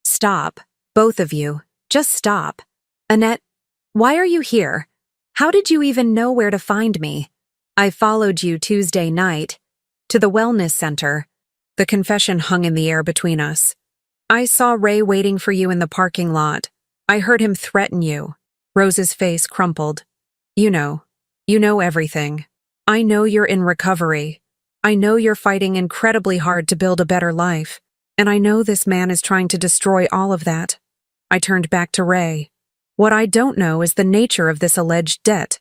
"Stop, both of you. Just stop. Annette, why are you here? How did you even know where to find me?" "I followed you Tuesday night to the wellness center." The confession hung in the air between us. "I saw Ray waiting for you in the parking lot. I heard him threaten you." Rose's face crumpled. You know everything. I know you're in recovery. I know you're fighting incredibly hard to build a better life. And I know this man is trying to destroy all of that." I turned back to Ray. "What I don't know is the nature of this alleged debt."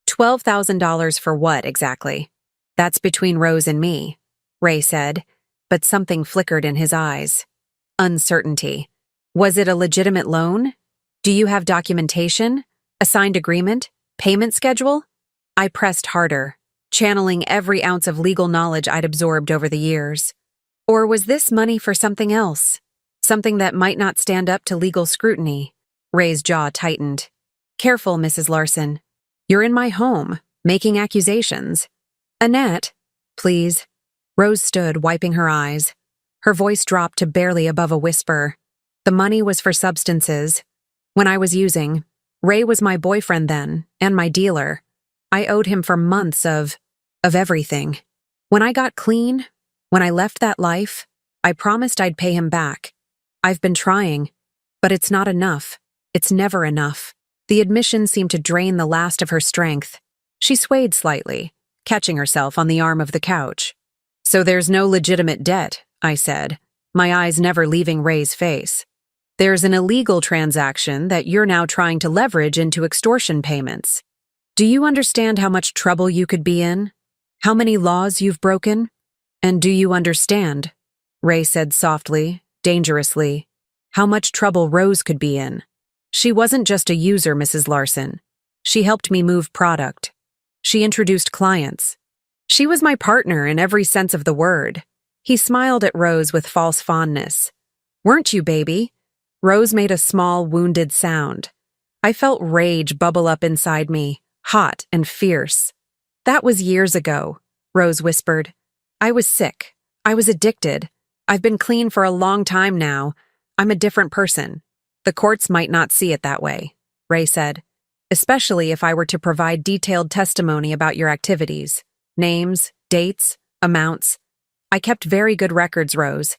$12,000 for what, exactly?" "That's between Rose and me," Ray said, but something flickered in his eyes. Uncertainty. "Was it a legitimate loan? Do you have documentation? A signed agreement?" Payment schedule? I pressed harder, channeling every ounce of legal knowledge I'd absorbed over the years. Or was this money for something else? Something that might not stand up to legal scrutiny? Ray's jaw tightened. Careful, Mrs. Larson. You're in my home, making accusations. Annette, please. Rose stood, wiping her eyes. Her voice dropped to barely above a whisper. The money was for substances. When I was using, Ray was my boyfriend then, and my dealer. I owed him for months of everything. When I got clean, when I left that life, I promised I'd pay him back. I've been trying, but it's not enough. It's never enough. The admission seemed to drain the last of her strength. She swayed slightly, catching herself on the arm of the couch. So there's no legitimate debt, I said, my eyes never leaving Ray's face. There's an illegal transaction that you're now trying to leverage into extortion payments. Do you understand how much trouble you could be in? How many laws you've broken? And do you understand, Ray said softly, dangerously, how much trouble Rose could be in? She wasn't just a user, Mrs. Larson. She helped me move product. She introduced clients. She was my partner in every sense of the word. He smiled at Rose with false fondness. Weren't you, baby? Rose made a small, wounded sound. I felt rage bubble up inside me, hot and fierce. That was years ago, Rose whispered. I was sick. I was addicted. I've been clean for a long time now. I'm a different person. The courts might not see it that way, Ray said, especially if I were to provide detailed testimony about your activities. Names, dates, amounts. I kept very good records, Rose.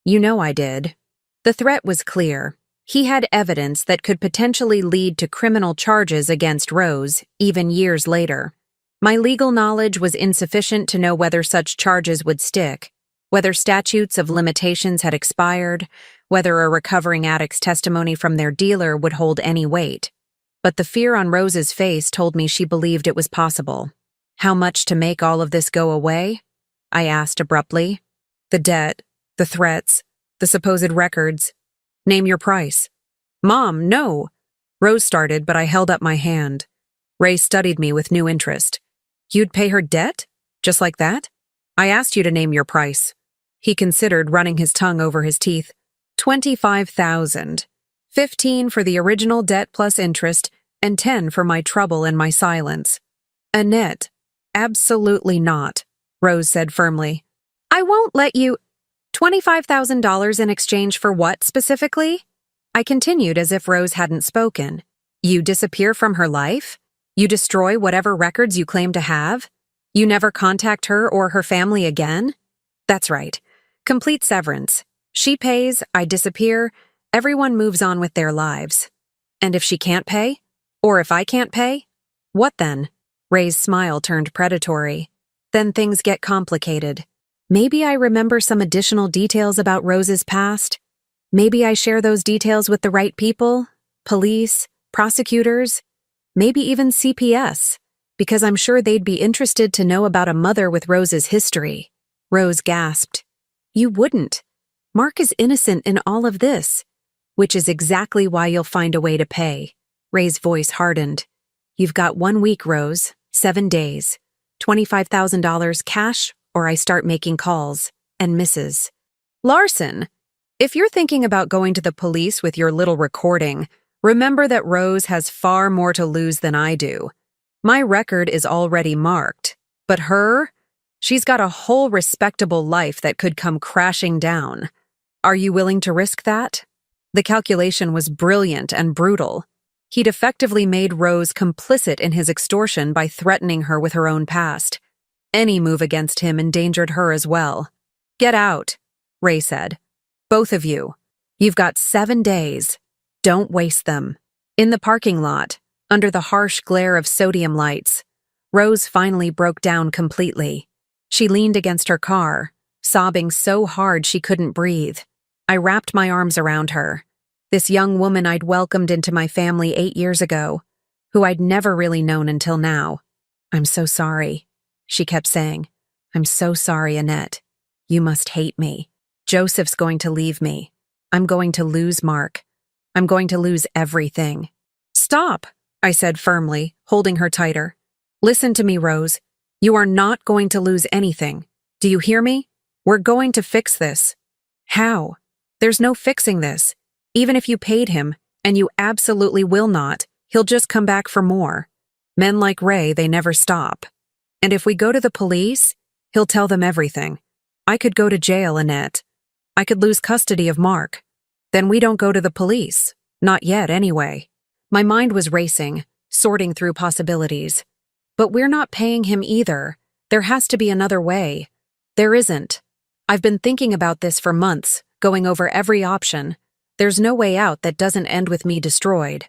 You know I did. The threat was clear. He had evidence that could potentially lead to criminal charges against Rose, even years later. My legal knowledge was insufficient to know whether such charges would stick, whether statutes of limitations had expired, whether a recovering addict's testimony from their dealer would hold any weight. But the fear on Rose's face told me she believed it was possible. How much to make all of this go away? I asked abruptly. The debt, the threats, the supposed records. Name your price. Mom, no! Rose started, but I held up my hand. Ray studied me with new interest. You'd pay her debt? Just like that? I asked you to name your price. He considered, running his tongue over his teeth. 25,000. 15 for the original debt plus interest, and 10 for my trouble and my silence. Annette, absolutely not, Rose said firmly. I won't let you— $25,000 in exchange for what specifically? I continued as if Rose hadn't spoken. You disappear from her life? You destroy whatever records you claim to have? You never contact her or her family again? That's right. Complete severance. She pays, I disappear, everyone moves on with their lives. And if she can't pay? Or if I can't pay? What then? Ray's smile turned predatory. Then things get complicated. Maybe I remember some additional details about Rose's past. Maybe I share those details with the right people, police, prosecutors, maybe even CPS, because I'm sure they'd be interested to know about a mother with Rose's history. Rose gasped. You wouldn't. Mark is innocent in all of this, which is exactly why you'll find a way to pay. Ray's voice hardened. You've got 1 week, Rose, 7 days, $25,000 cash, or I start making calls, and misses. Larson, if you're thinking about going to the police with your little recording, remember that Rose has far more to lose than I do. My record is already marked, but her? She's got a whole respectable life that could come crashing down. Are you willing to risk that? The calculation was brilliant and brutal. He'd effectively made Rose complicit in his extortion by threatening her with her own past. Any move against him endangered her as well. Get out, Ray said. Both of you. You've got 7 days. Don't waste them. In the parking lot, under the harsh glare of sodium lights, Rose finally broke down completely. She leaned against her car, sobbing so hard she couldn't breathe. I wrapped my arms around her. This young woman I'd welcomed into my family 8 years ago, who I'd never really known until now. I'm so sorry, she kept saying. I'm so sorry, Annette. You must hate me. Joseph's going to leave me. I'm going to lose Mark. I'm going to lose everything. Stop, I said firmly, holding her tighter. Listen to me, Rose. You are not going to lose anything. Do you hear me? We're going to fix this. How? There's no fixing this. Even if you paid him, and you absolutely will not, he'll just come back for more. Men like Ray, they never stop. And if we go to the police, he'll tell them everything. I could go to jail, Annette. I could lose custody of Mark. Then we don't go to the police. Not yet, anyway. My mind was racing, sorting through possibilities. But we're not paying him either. There has to be another way. There isn't. I've been thinking about this for months, going over every option. There's no way out that doesn't end with me destroyed.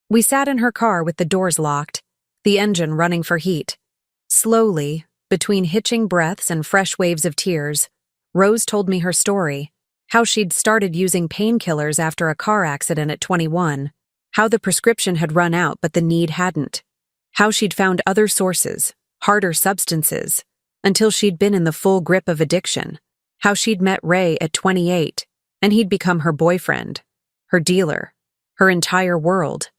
We sat in her car with the doors locked, the engine running for heat. Slowly, between hitching breaths and fresh waves of tears, Rose told me her story, how she'd started using painkillers after a car accident at 21, how the prescription had run out but the need hadn't, how she'd found other sources, harder substances, until she'd been in the full grip of addiction, how she'd met Ray at 28, and he'd become her boyfriend, her dealer, her entire world.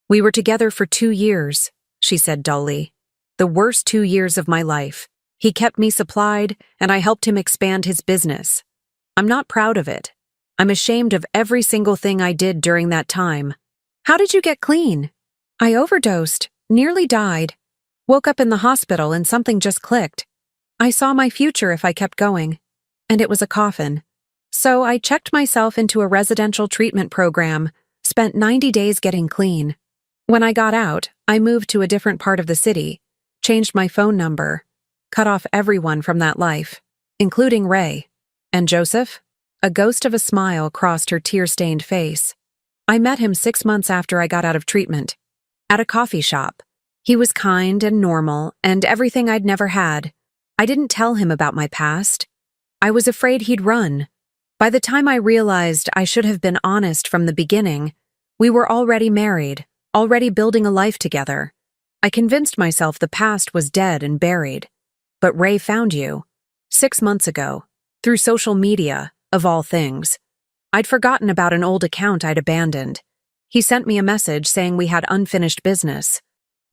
We were together for 2 years, she said dully. The worst 2 years of my life. He kept me supplied, and I helped him expand his business. I'm not proud of it. I'm ashamed of every single thing I did during that time. How did you get clean? I overdosed, nearly died. Woke up in the hospital and something just clicked. I saw my future if I kept going. And it was a coffin. So I checked myself into a residential treatment program, spent 90 days getting clean. When I got out, I moved to a different part of the city, changed my phone number, cut off everyone from that life, including Ray. And Joseph? A ghost of a smile crossed her tear-stained face. I met him 6 months after I got out of treatment, at a coffee shop. He was kind and normal and everything I'd never had. I didn't tell him about my past. I was afraid he'd run. By the time I realized I should have been honest from the beginning, we were already married, already building a life together. I convinced myself the past was dead and buried. But Ray found you. 6 months ago, through social media, of all things. I'd forgotten about an old account I'd abandoned. He sent me a message saying we had unfinished business.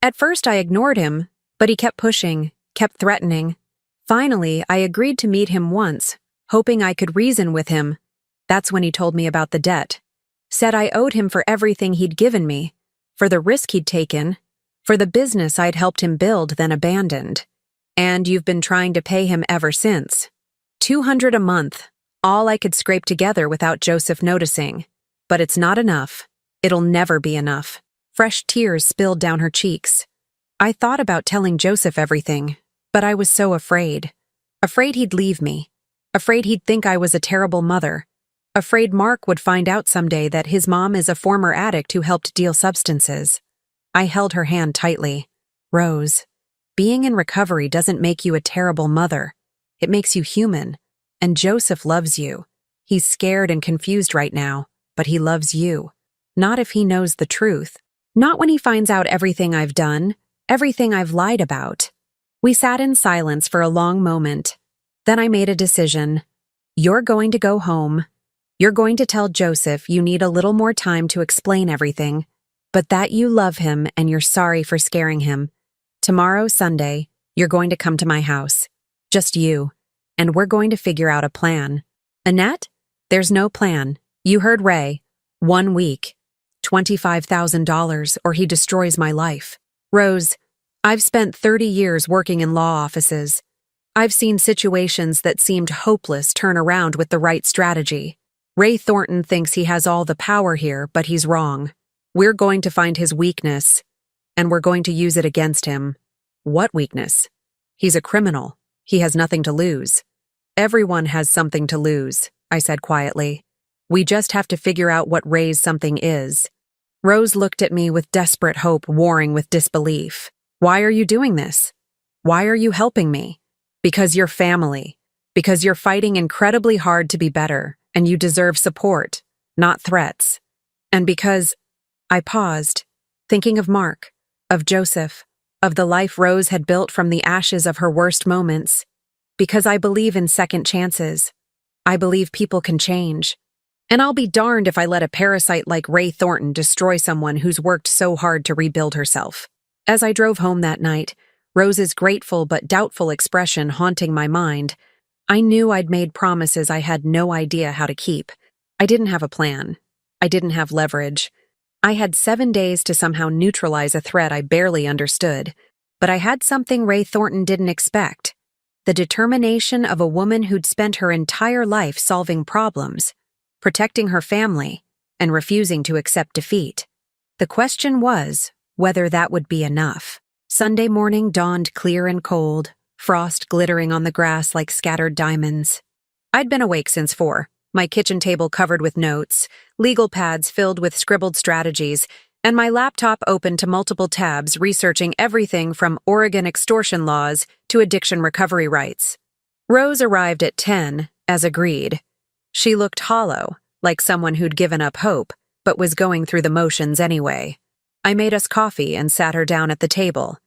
At first I ignored him, but he kept pushing, kept threatening. Finally, I agreed to meet him once, hoping I could reason with him. That's when he told me about the debt. Said I owed him for everything he'd given me, for the risk he'd taken, for the business I'd helped him build then abandoned. And you've been trying to pay him ever since. $200 a month, all I could scrape together without Joseph noticing. But it's not enough. It'll never be enough. Fresh tears spilled down her cheeks. I thought about telling Joseph everything, but I was so afraid. Afraid he'd leave me. Afraid he'd think I was a terrible mother. Afraid Mark would find out someday that his mom is a former addict who helped deal substances. I held her hand tightly. Rose, being in recovery doesn't make you a terrible mother. It makes you human. And Joseph loves you. He's scared and confused right now, but he loves you. Not if he knows the truth. Not when he finds out everything I've done, everything I've lied about. We sat in silence for a long moment. Then I made a decision. You're going to go home. You're going to tell Joseph you need a little more time to explain everything, but that you love him and you're sorry for scaring him. Tomorrow, Sunday, you're going to come to my house. Just you. And we're going to figure out a plan. Annette? There's no plan. You heard Ray. 1 week. $25,000 or he destroys my life. Rose, I've spent 30 years working in law offices. I've seen situations that seemed hopeless turn around with the right strategy. Ray Thornton thinks he has all the power here, but he's wrong. We're going to find his weakness, and we're going to use it against him. What weakness? He's a criminal. He has nothing to lose. Everyone has something to lose, I said quietly. We just have to figure out what Ray's something is. Rose looked at me with desperate hope warring with disbelief. Why are you doing this? Why are you helping me? Because you're family. Because you're fighting incredibly hard to be better, and you deserve support, not threats. And because I paused, thinking of Mark, of Joseph, of the life Rose had built from the ashes of her worst moments. Because I believe in second chances. I believe people can change. And I'll be darned if I let a parasite like Ray Thornton destroy someone who's worked so hard to rebuild herself. As I drove home that night, Rose's grateful but doubtful expression haunting my mind, I knew I'd made promises I had no idea how to keep. I didn't have a plan. I didn't have leverage. I had 7 days to somehow neutralize a threat I barely understood. But I had something Ray Thornton didn't expect: the determination of a woman who'd spent her entire life solving problems, protecting her family, and refusing to accept defeat. The question was whether that would be enough. Sunday morning dawned clear and cold, frost glittering on the grass like scattered diamonds. I'd been awake since 4, my kitchen table covered with notes, legal pads filled with scribbled strategies, and my laptop open to multiple tabs researching everything from Oregon extortion laws to addiction recovery rights. Rose arrived at 10, as agreed. She looked hollow, like someone who'd given up hope, but was going through the motions anyway. I made us coffee and sat her down at the table.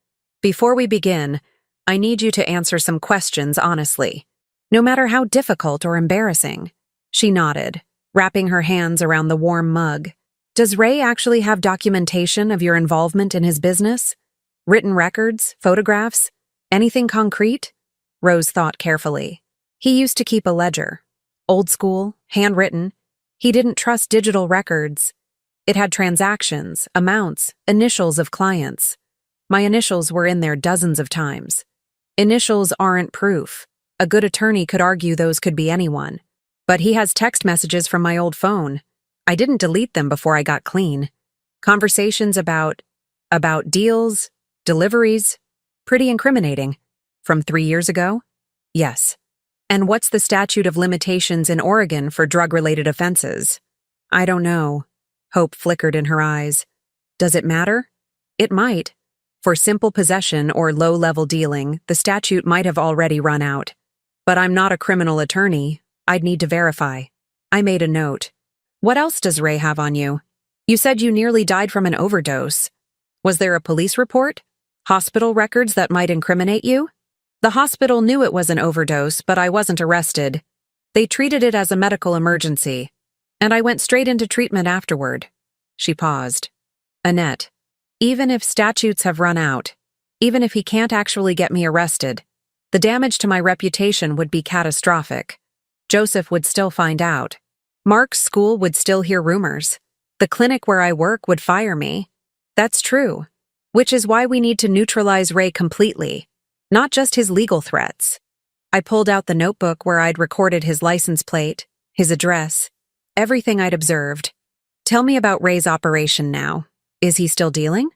Before we begin, I need you to answer some questions honestly, no matter how difficult or embarrassing. She nodded, wrapping her hands around the warm mug. Does Ray actually have documentation of your involvement in his business? Written records, photographs, anything concrete? Rose thought carefully. He used to keep a ledger. Old school, handwritten. He didn't trust digital records. It had transactions, amounts, initials of clients. My initials were in there dozens of times. Initials aren't proof. A good attorney could argue those could be anyone. But he has text messages from my old phone. I didn't delete them before I got clean. Conversations about deals, deliveries. Pretty incriminating. From 3 years ago? Yes. And what's the statute of limitations in Oregon for drug-related offenses? I don't know. Hope flickered in her eyes. Does it matter? It might. For simple possession or low-level dealing, the statute might have already run out. But I'm not a criminal attorney. I'd need to verify. I made a note. What else does Ray have on you? You said you nearly died from an overdose. Was there a police report? Hospital records that might incriminate you? The hospital knew it was an overdose, but I wasn't arrested. They treated it as a medical emergency, and I went straight into treatment afterward. She paused. Annette, even if statutes have run out, even if he can't actually get me arrested, the damage to my reputation would be catastrophic. Joseph would still find out. Mark's school would still hear rumors. The clinic where I work would fire me. That's true. Which is why we need to neutralize Ray completely, not just his legal threats. I pulled out the notebook where I'd recorded his license plate, his address, everything I'd observed. Tell me about Ray's operation now. Is he still dealing?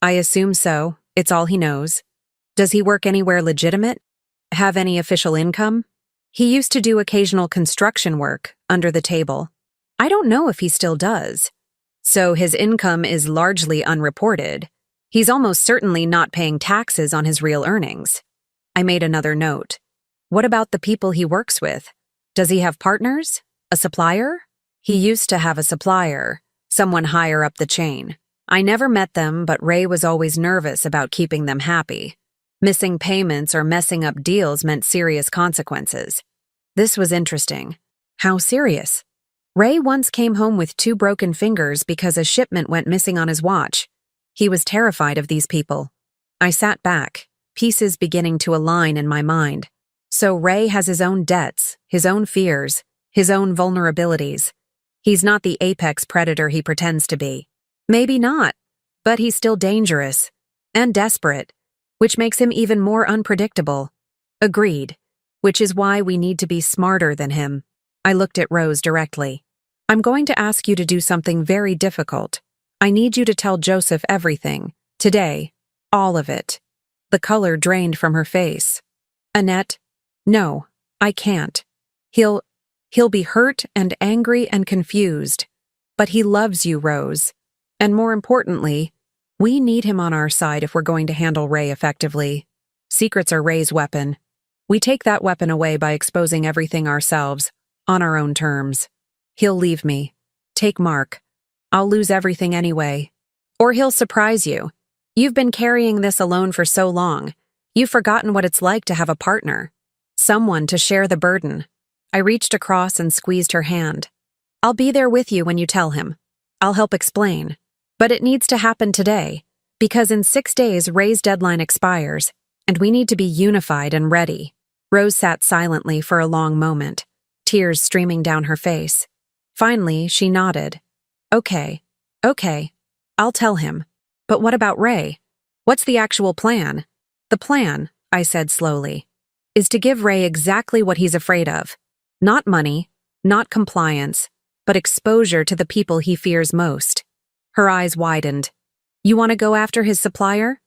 I assume so. It's all he knows. Does he work anywhere legitimate? Have any official income? He used to do occasional construction work under the table. I don't know if he still does. So his income is largely unreported. He's almost certainly not paying taxes on his real earnings. I made another note. What about the people he works with? Does he have partners? A supplier? He used to have a supplier, someone higher up the chain. I never met them, but Ray was always nervous about keeping them happy. Missing payments or messing up deals meant serious consequences. This was interesting. How serious? Ray once came home with 2 broken fingers because a shipment went missing on his watch. He was terrified of these people. I sat back, pieces beginning to align in my mind. So Ray has his own debts, his own fears, his own vulnerabilities. He's not the apex predator he pretends to be. Maybe not, but he's still dangerous and desperate, which makes him even more unpredictable. Agreed, which is why we need to be smarter than him. I looked at Rose directly. I'm going to ask you to do something very difficult. I need you to tell Joseph everything, today, all of it. The color drained from her face. Annette, no, I can't. He'll be hurt and angry and confused. But he loves you, Rose. And more importantly, we need him on our side if we're going to handle Ray effectively. Secrets are Ray's weapon. We take that weapon away by exposing everything ourselves, on our own terms. He'll leave me. Take Mark. I'll lose everything anyway. Or he'll surprise you. You've been carrying this alone for so long. You've forgotten what it's like to have a partner. Someone to share the burden. I reached across and squeezed her hand. I'll be there with you when you tell him. I'll help explain. But it needs to happen today, because in 6 days Ray's deadline expires, and we need to be unified and ready. Rose sat silently for a long moment, tears streaming down her face. Finally, she nodded. Okay, I'll tell him. But what about Ray? What's the actual plan? The plan, I said slowly, is to give Ray exactly what he's afraid of. Not money, not compliance, but exposure to the people he fears most. Her eyes widened. You want to go after his supplier?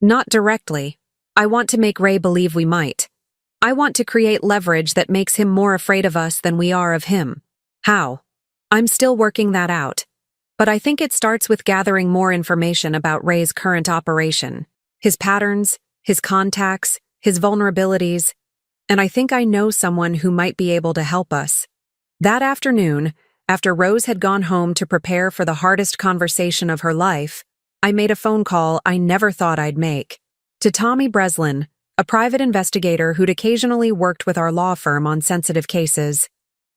Not directly. I want to make Ray believe we might. I want to create leverage that makes him more afraid of us than we are of him. How? I'm still working that out. But I think it starts with gathering more information about Ray's current operation, his patterns, his contacts, his vulnerabilities, and I think I know someone who might be able to help us. That afternoon, after Rose had gone home to prepare for the hardest conversation of her life, I made a phone call I never thought I'd make. To Tommy Breslin, a private investigator who'd occasionally worked with our law firm on sensitive cases.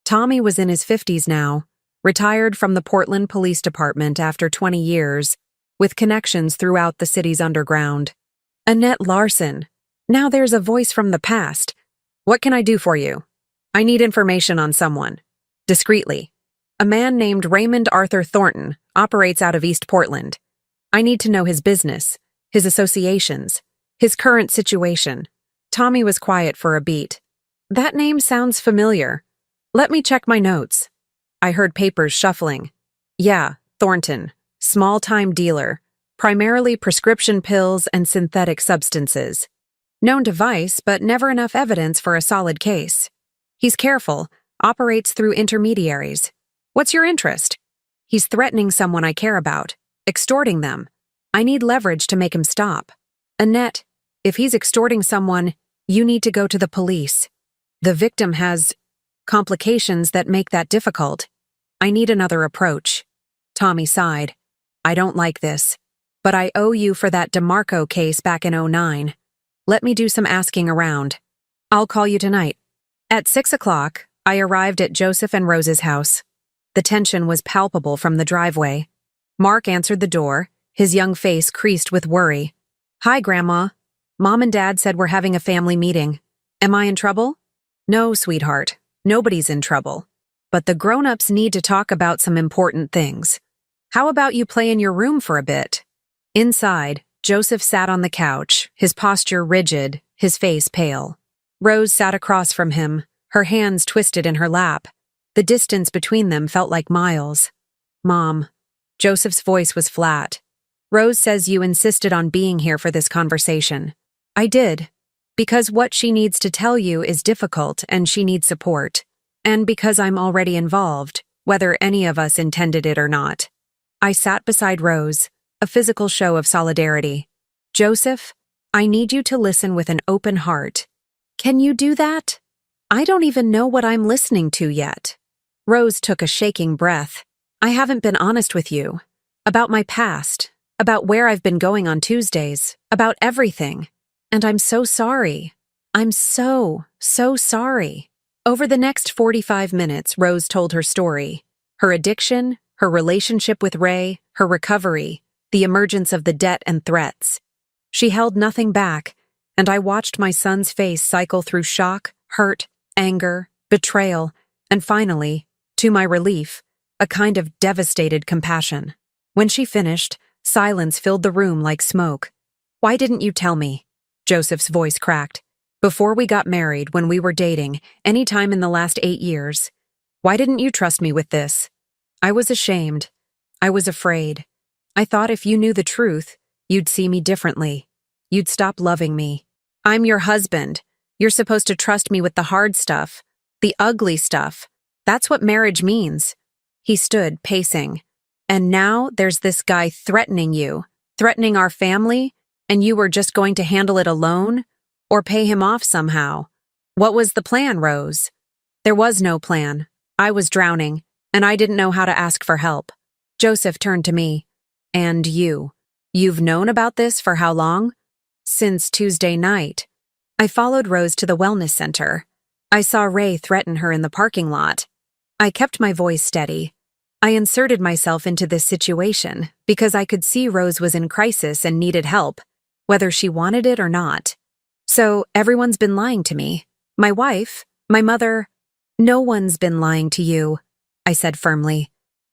Tommy was in his 50s now, retired from the Portland Police Department after 20 years, with connections throughout the city's underground. Annette Larson. Now there's a voice from the past. What can I do for you? I need information on someone. Discreetly. A man named Raymond Arthur Thornton operates out of East Portland. I need to know his business, his associations, his current situation. Tommy was quiet for a beat. That name sounds familiar. Let me check my notes. I heard papers shuffling. Yeah, Thornton. Small-time dealer. Primarily prescription pills and synthetic substances. Known to Vice, but never enough evidence for a solid case. He's careful, operates through intermediaries. What's your interest? He's threatening someone I care about, extorting them. I need leverage to make him stop. Annette, if he's extorting someone, you need to go to the police. The victim has complications that make that difficult. I need another approach. Tommy sighed. I don't like this, but I owe you for that DeMarco case back in '09. Let me do some asking around. I'll call you tonight. At 6 o'clock, I arrived at Joseph and Rose's house. The tension was palpable from the driveway. Mark answered the door, his young face creased with worry. Hi, Grandma. Mom and Dad said we're having a family meeting. Am I in trouble? No, sweetheart. Nobody's in trouble. But the grown-ups need to talk about some important things. How about you play in your room for a bit? Inside, Joseph sat on the couch, his posture rigid, his face pale. Rose sat across from him, her hands twisted in her lap. The distance between them felt like miles. Mom. Joseph's voice was flat. Rose says you insisted on being here for this conversation. I did. Because what she needs to tell you is difficult and she needs support. And because I'm already involved, whether any of us intended it or not. I sat beside Rose, a physical show of solidarity. Joseph, I need you to listen with an open heart. Can you do that? I don't even know what I'm listening to yet. Rose took a shaking breath. I haven't been honest with you. About my past, about where I've been going on Tuesdays, about everything. And I'm so sorry. I'm so sorry. Over the next 45 minutes, Rose told her story. Her addiction, her relationship with Ray, her recovery, the emergence of the debt and threats. She held nothing back, and I watched my son's face cycle through shock, hurt, anger, betrayal, and finally, to my relief, a kind of devastated compassion. When she finished, silence filled the room like smoke. Why didn't you tell me? Joseph's voice cracked. Before we got married, when we were dating, any time in the last 8 years. Why didn't you trust me with this? I was ashamed. I was afraid. I thought if you knew the truth, you'd see me differently. You'd stop loving me. I'm your husband. You're supposed to trust me with the hard stuff, the ugly stuff. That's what marriage means. He stood, pacing. And now there's this guy threatening you, threatening our family, and you were just going to handle it alone? Or pay him off somehow? What was the plan, Rose? There was no plan. I was drowning, and I didn't know how to ask for help. Joseph turned to me. And you? You've known about this for how long? Since Tuesday night. I followed Rose to the wellness center. I saw Ray threaten her in the parking lot. I kept my voice steady. I inserted myself into this situation because I could see Rose was in crisis and needed help, whether she wanted it or not. So everyone's been lying to me. My wife, my mother. No one's been lying to you, I said firmly.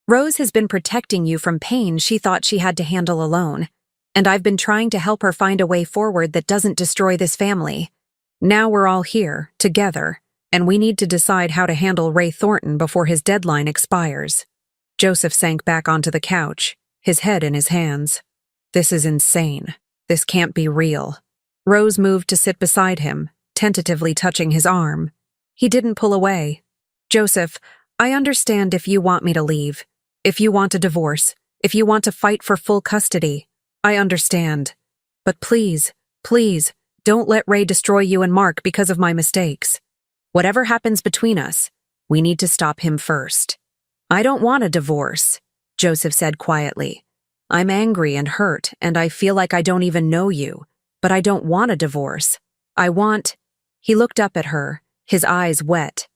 Rose has been protecting you from pain she thought she had to handle alone, and I've been trying to help her find a way forward that doesn't destroy this family. Now we're all here, together, and we need to decide how to handle Ray Thornton before his deadline expires. Joseph sank back onto the couch, his head in his hands. This is insane. This can't be real. Rose moved to sit beside him, tentatively touching his arm. He didn't pull away. Joseph, I understand if you want me to leave, if you want a divorce, if you want to fight for full custody. I understand. But please, please, don't let Ray destroy you and Mark because of my mistakes. Whatever happens between us, we need to stop him first. I don't want a divorce, Joseph said quietly. I'm angry and hurt, and I feel like I don't even know you, but I don't want a divorce. He looked up at her, his eyes wet.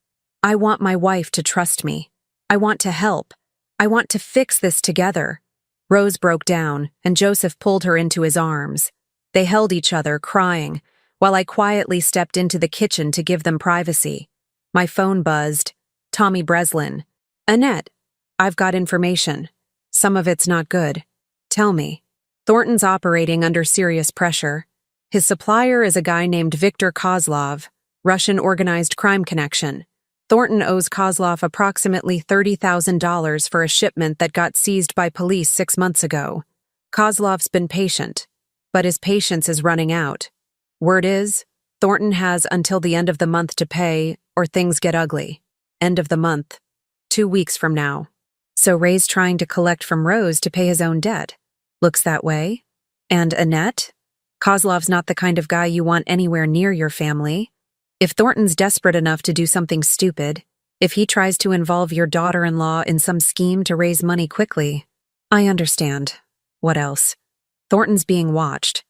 I want my wife to trust me. I want to help. I want to fix this together. Rose broke down, and Joseph pulled her into his arms. They held each other, crying, while I quietly stepped into the kitchen to give them privacy. My phone buzzed. Tommy Breslin. Annette, I've got information. Some of it's not good. Tell me. Thornton's operating under serious pressure. His supplier is a guy named Viktor Kozlov, Russian organized crime connection. Thornton owes Kozlov approximately $30,000 for a shipment that got seized by police 6 months ago. Kozlov's been patient, but his patience is running out. Word is, Thornton has until the end of the month to pay, or things get ugly. End of the month. 2 weeks from now. So Ray's trying to collect from Rose to pay his own debt. Looks that way. And Annette? Kozlov's not the kind of guy you want anywhere near your family. If Thornton's desperate enough to do something stupid, if he tries to involve your daughter-in-law in some scheme to raise money quickly, I understand. What else? Thornton's being watched.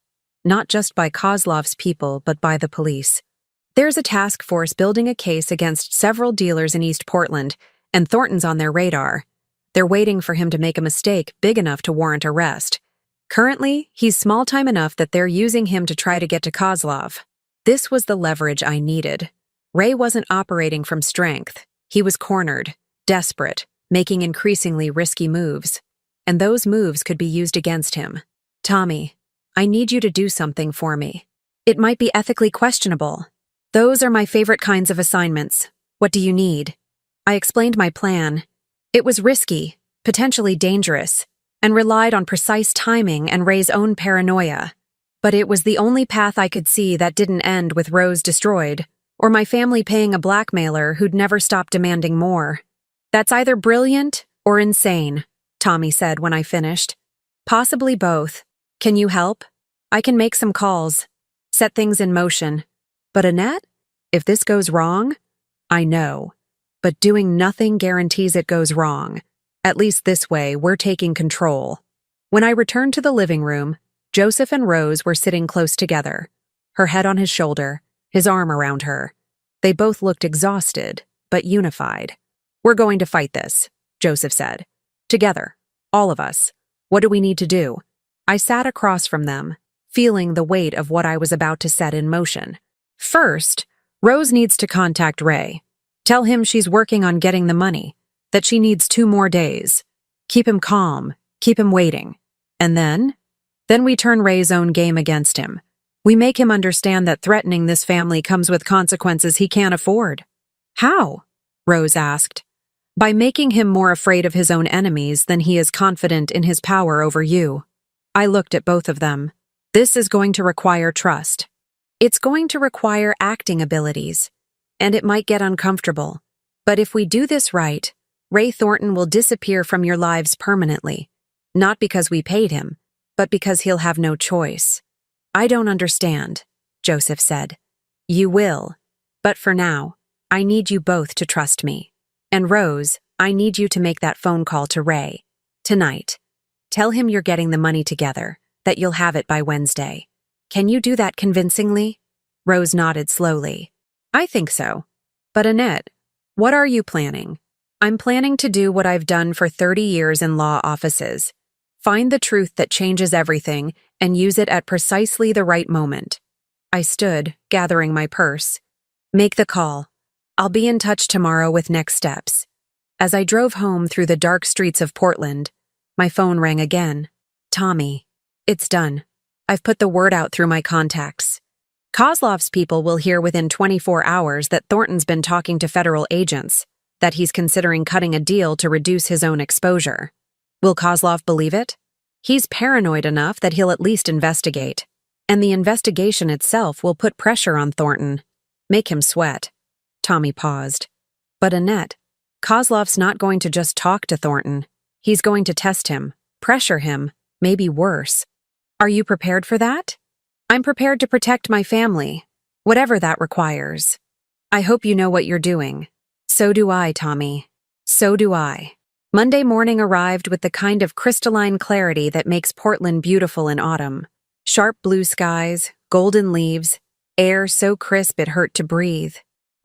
Not just by Kozlov's people, but by the police. There's a task force building a case against several dealers in East Portland, and Thornton's on their radar. They're waiting for him to make a mistake big enough to warrant arrest. Currently, he's small-time enough that they're using him to try to get to Kozlov. This was the leverage I needed. Ray wasn't operating from strength. He was cornered, desperate, making increasingly risky moves. And those moves could be used against him. Tommy, I need you to do something for me. It might be ethically questionable. Those are my favorite kinds of assignments. What do you need? I explained my plan. It was risky, potentially dangerous, and relied on precise timing and Ray's own paranoia. But it was the only path I could see that didn't end with Rose destroyed, or my family paying a blackmailer who'd never stop demanding more. That's either brilliant or insane, Tommy said when I finished. Possibly both. Can you help? I can make some calls, set things in motion. But Annette, if this goes wrong, I know. But doing nothing guarantees it goes wrong. At least this way, we're taking control. When I returned to the living room, Joseph and Rose were sitting close together, her head on his shoulder, his arm around her. They both looked exhausted, but unified. We're going to fight this, Joseph said. Together, all of us. What do we need to do? I sat across from them, feeling the weight of what I was about to set in motion. First, Rose needs to contact Ray. Tell him she's working on getting the money, that she needs 2 more days. Keep him calm, keep him waiting. And then we turn Ray's own game against him. We make him understand that threatening this family comes with consequences he can't afford. How? Rose asked. By making him more afraid of his own enemies than he is confident in his power over you. I looked at both of them. This is going to require trust. It's going to require acting abilities. And it might get uncomfortable. But if we do this right, Ray Thornton will disappear from your lives permanently. Not because we paid him, but because he'll have no choice. I don't understand, Joseph said. You will. But for now, I need you both to trust me. And Rose, I need you to make that phone call to Ray. Tonight. Tell him you're getting the money together, that you'll have it by Wednesday. Can you do that convincingly? Rose nodded slowly. I think so. But Annette, what are you planning? I'm planning to do what I've done for 30 years in law offices. Find the truth that changes everything and use it at precisely the right moment. I stood, gathering my purse. Make the call. I'll be in touch tomorrow with next steps. As I drove home through the dark streets of Portland, my phone rang again. Tommy. It's done. I've put the word out through my contacts. Kozlov's people will hear within 24 hours that Thornton's been talking to federal agents, that he's considering cutting a deal to reduce his own exposure. Will Kozlov believe it? He's paranoid enough that he'll at least investigate. And the investigation itself will put pressure on Thornton. Make him sweat. Tommy paused. But Annette, Kozlov's not going to just talk to Thornton. He's going to test him, pressure him, maybe worse. Are you prepared for that? I'm prepared to protect my family, whatever that requires. I hope you know what you're doing. So do I, Tommy. So do I. Monday morning arrived with the kind of crystalline clarity that makes Portland beautiful in autumn. Sharp blue skies, golden leaves, air so crisp it hurt to breathe.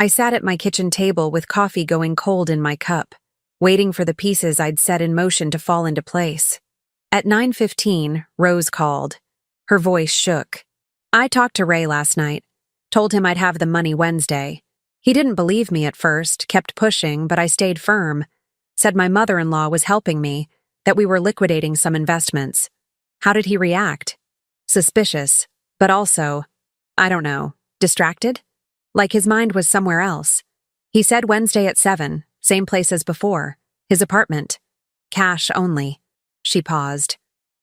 I sat at my kitchen table with coffee going cold in my cup, waiting for the pieces I'd set in motion to fall into place. At 9:15, Rose called. Her voice shook. I talked to Ray last night, told him I'd have the money Wednesday. He didn't believe me at first, kept pushing, but I stayed firm. Said my mother-in-law was helping me, that we were liquidating some investments. How did he react? Suspicious, but also, I don't know, distracted? Like his mind was somewhere else. He said Wednesday at 7, same place as before, his apartment. Cash only. She paused.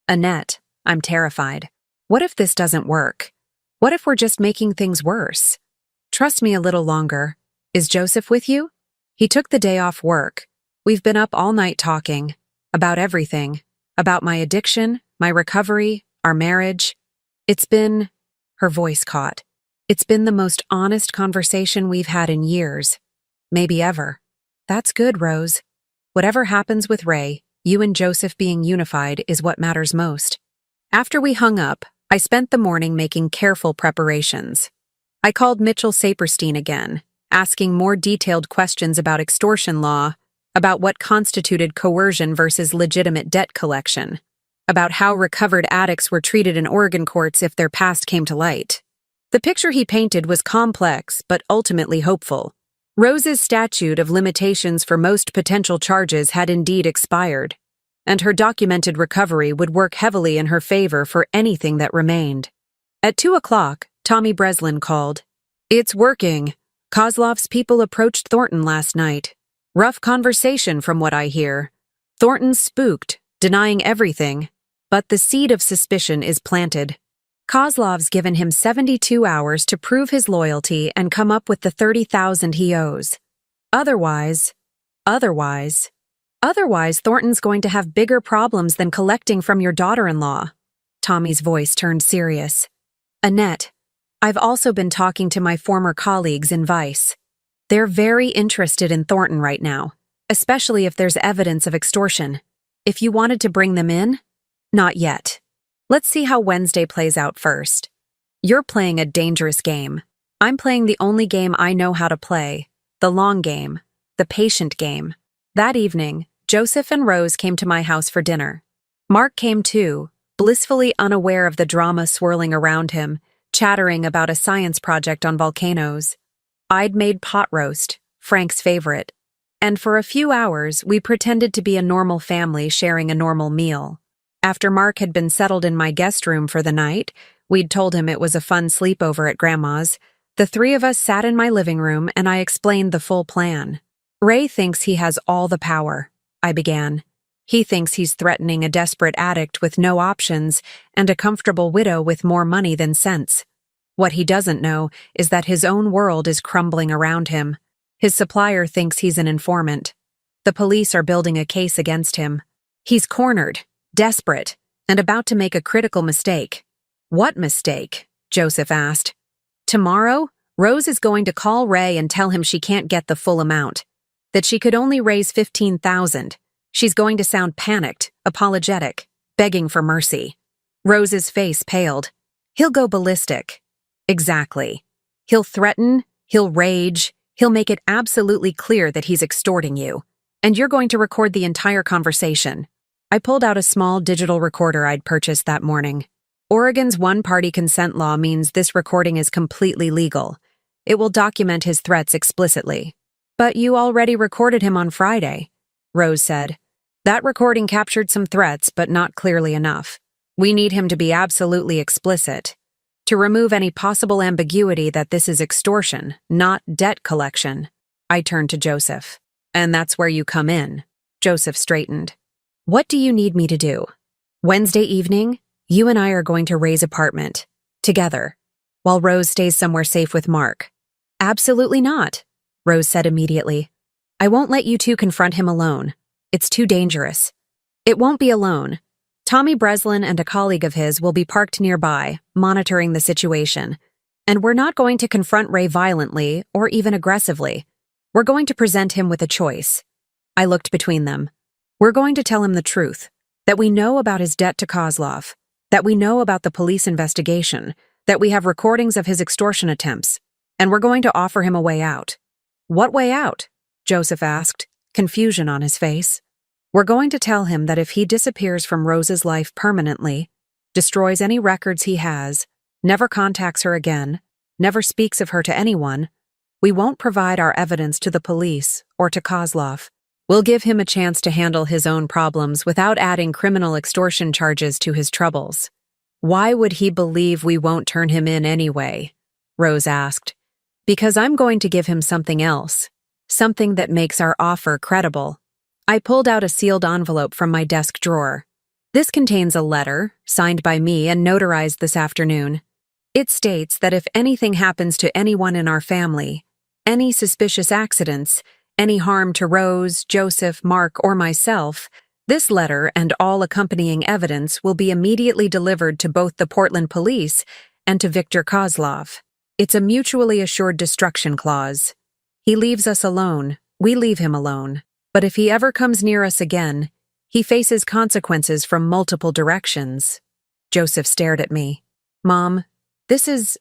Annette, I'm terrified. What if this doesn't work? What if we're just making things worse? Trust me a little longer. Is Joseph with you? He took the day off work. We've been up all night talking. About everything. About my addiction, my recovery, our marriage. It's been... Her voice caught. It's been the most honest conversation we've had in years. Maybe ever. That's good, Rose. Whatever happens with Ray, you and Joseph being unified is what matters most. After we hung up, I spent the morning making careful preparations. I called Mitchell Saperstein again, asking more detailed questions about extortion law, about what constituted coercion versus legitimate debt collection, about how recovered addicts were treated in Oregon courts if their past came to light. The picture he painted was complex but ultimately hopeful. Rose's statute of limitations for most potential charges had indeed expired, and her documented recovery would work heavily in her favor for anything that remained. At 2 o'clock, Tommy Breslin called. It's working. Kozlov's people approached Thornton last night. Rough conversation from what I hear. Thornton's spooked, denying everything, but the seed of suspicion is planted. Kozlov's given him 72 hours to prove his loyalty and come up with the $30,000 he owes. Otherwise, Thornton's going to have bigger problems than collecting from your daughter-in-law. Tommy's voice turned serious. Annette, I've also been talking to my former colleagues in Vice. They're very interested in Thornton right now, especially if there's evidence of extortion. If you wanted to bring them in? Not yet. Let's see how Wednesday plays out first. You're playing a dangerous game. I'm playing the only game I know how to play, the long game, the patient game. That evening, Joseph and Rose came to my house for dinner. Mark came too, blissfully unaware of the drama swirling around him, chattering about a science project on volcanoes. I'd made pot roast, Frank's favorite, and for a few hours we pretended to be a normal family sharing a normal meal. After Mark had been settled in my guest room for the night, we'd told him it was a fun sleepover at Grandma's, the three of us sat in my living room and I explained the full plan. Ray thinks he has all the power, I began. He thinks he's threatening a desperate addict with no options and a comfortable widow with more money than sense. What he doesn't know is that his own world is crumbling around him. His supplier thinks he's an informant. The police are building a case against him. He's cornered, desperate, and about to make a critical mistake. What mistake? Joseph asked. Tomorrow, Rose is going to call Ray and tell him she can't get the full amount, that she could only raise $15,000. She's going to sound panicked, apologetic, begging for mercy. Rose's face paled. He'll go ballistic. Exactly. He'll threaten, he'll rage, he'll make it absolutely clear that he's extorting you. And you're going to record the entire conversation. I pulled out a small digital recorder I'd purchased that morning. Oregon's one-party consent law means this recording is completely legal. It will document his threats explicitly. But you already recorded him on Friday, Rose said. That recording captured some threats, but not clearly enough. We need him to be absolutely explicit. To remove any possible ambiguity that this is extortion, not debt collection. I turned to Joseph. And that's where you come in. Joseph straightened. What do you need me to do? Wednesday evening, you and I are going to Ray's apartment. Together. While Rose stays somewhere safe with Mark. Absolutely not, Rose said immediately. I won't let you two confront him alone. It's too dangerous. It won't be alone. Tommy Breslin and a colleague of his will be parked nearby, monitoring the situation. And we're not going to confront Ray violently or even aggressively. We're going to present him with a choice. I looked between them. We're going to tell him the truth, that we know about his debt to Kozlov, that we know about the police investigation, that we have recordings of his extortion attempts, and we're going to offer him a way out. What way out? Joseph asked, confusion on his face. We're going to tell him that if he disappears from Rose's life permanently, destroys any records he has, never contacts her again, never speaks of her to anyone, we won't provide our evidence to the police or to Kozlov. We'll give him a chance to handle his own problems without adding criminal extortion charges to his troubles. Why would he believe we won't turn him in anyway? Rose asked. Because I'm going to give him something else. Something that makes our offer credible. I pulled out a sealed envelope from my desk drawer. This contains a letter, signed by me and notarized this afternoon. It states that if anything happens to anyone in our family, any suspicious accidents, any harm to Rose, Joseph, Mark, or myself, this letter and all accompanying evidence will be immediately delivered to both the Portland police and to Viktor Kozlov. It's a mutually assured destruction clause. He leaves us alone, we leave him alone. But if he ever comes near us again, he faces consequences from multiple directions. Joseph stared at me. Mom, this is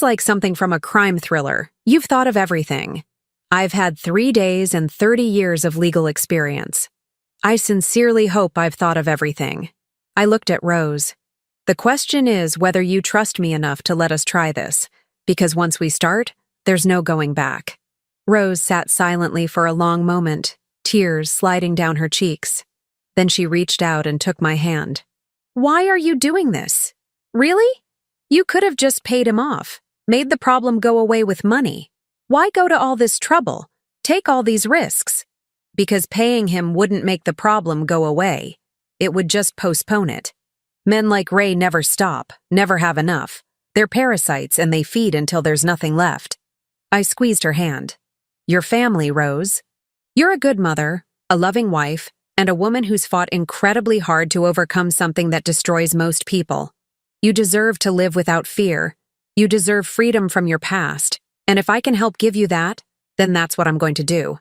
like something from a crime thriller. You've thought of everything. I've had 3 days and 30 years of legal experience. I sincerely hope I've thought of everything. I looked at Rose. The question is whether you trust me enough to let us try this, because once we start, there's no going back. Rose sat silently for a long moment, tears sliding down her cheeks. Then she reached out and took my hand. Why are you doing this? Really? You could have just paid him off, made the problem go away with money. Why go to all this trouble? Take all these risks? Because paying him wouldn't make the problem go away. It would just postpone it. Men like Ray never stop, never have enough. They're parasites and they feed until there's nothing left. I squeezed her hand. Your family, Rose. You're a good mother, a loving wife, and a woman who's fought incredibly hard to overcome something that destroys most people. You deserve to live without fear. You deserve freedom from your past. And if I can help give you that, then that's what I'm going to do.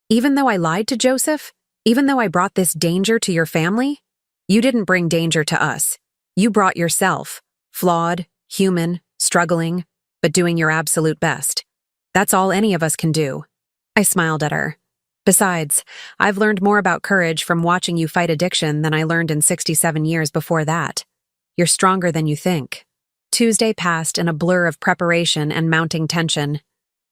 Even though I lied to Joseph, even though I brought this danger to your family, you didn't bring danger to us. You brought yourself, flawed, human, struggling, but doing your absolute best. That's all any of us can do. I smiled at her. Besides, I've learned more about courage from watching you fight addiction than I learned in 67 years before that. You're stronger than you think. Tuesday passed in a blur of preparation and mounting tension.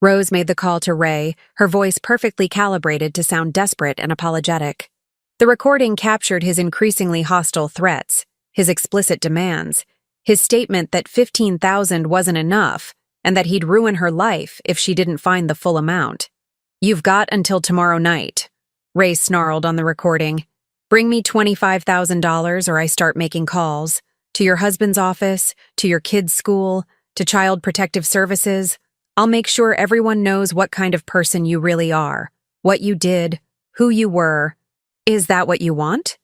Rose made the call to Ray, her voice perfectly calibrated to sound desperate and apologetic. The recording captured his increasingly hostile threats, his explicit demands, his statement that $15,000 wasn't enough, and that he'd ruin her life if she didn't find the full amount. You've got until tomorrow night, Ray snarled on the recording. Bring me $25,000 or I start making calls. To your husband's office, to your kids' school, to Child Protective Services. I'll make sure everyone knows what kind of person you really are, what you did, who you were. Is that what you want?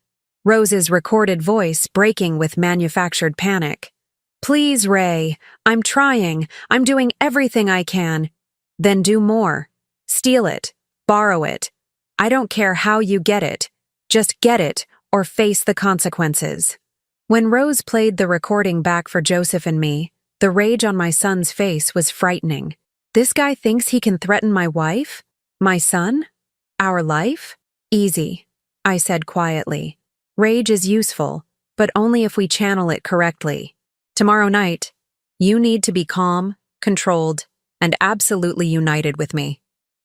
Rose's recorded voice breaking with manufactured panic. Please, Ray, I'm trying. I'm doing everything I can. Then do more. Steal it. Borrow it. I don't care how you get it. Just get it or face the consequences. When Rose played the recording back for Joseph and me, the rage on my son's face was frightening. This guy thinks he can threaten my wife? My son? Our life? Easy, I said quietly. Rage is useful, but only if we channel it correctly. Tomorrow night, you need to be calm, controlled, and absolutely united with me.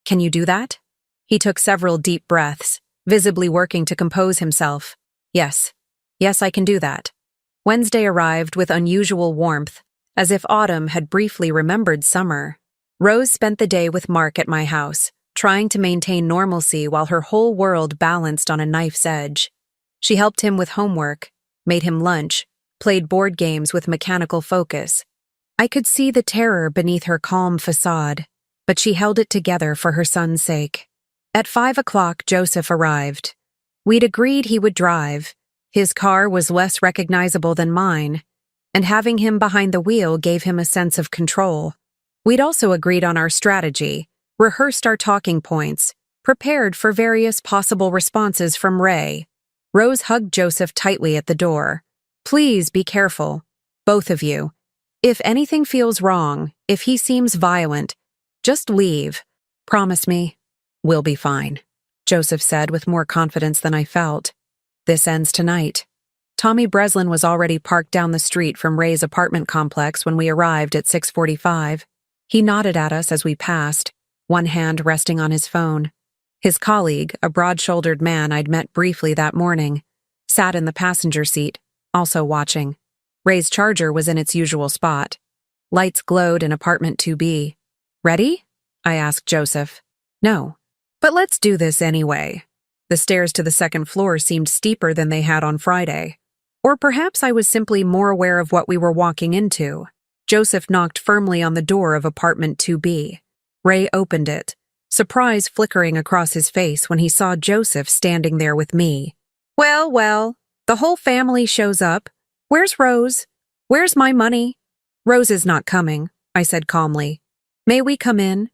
Can you do that? He took several deep breaths, visibly working to compose himself. Yes. Yes, I can do that. Wednesday arrived with unusual warmth, as if autumn had briefly remembered summer. Rose spent the day with Mark at my house, trying to maintain normalcy while her whole world balanced on a knife's edge. She helped him with homework, made him lunch, played board games with mechanical focus. I could see the terror beneath her calm facade, but she held it together for her son's sake. At 5 o'clock, Joseph arrived. We'd agreed he would drive. His car was less recognizable than mine, and having him behind the wheel gave him a sense of control. We'd also agreed on our strategy, rehearsed our talking points, prepared for various possible responses from Ray. Rose hugged Joseph tightly at the door. Please be careful, both of you. If anything feels wrong, if he seems violent, just leave. Promise me. We'll be fine, Joseph said with more confidence than I felt. This ends tonight. Tommy Breslin was already parked down the street from Ray's apartment complex when we arrived at 6:45. He nodded at us as we passed, one hand resting on his phone. His colleague, a broad-shouldered man I'd met briefly that morning, sat in the passenger seat, also watching. Ray's Charger was in its usual spot. Lights glowed in apartment 2B. Ready? I asked Joseph. No. But let's do this anyway. The stairs to the second floor seemed steeper than they had on Friday. Or perhaps I was simply more aware of what we were walking into. Joseph knocked firmly on the door of apartment 2B. Ray opened it, surprise flickering across his face when he saw Joseph standing there with me. Well, the whole family shows up. Where's Rose? Where's my money? Rose is not coming, I said calmly. May we come in?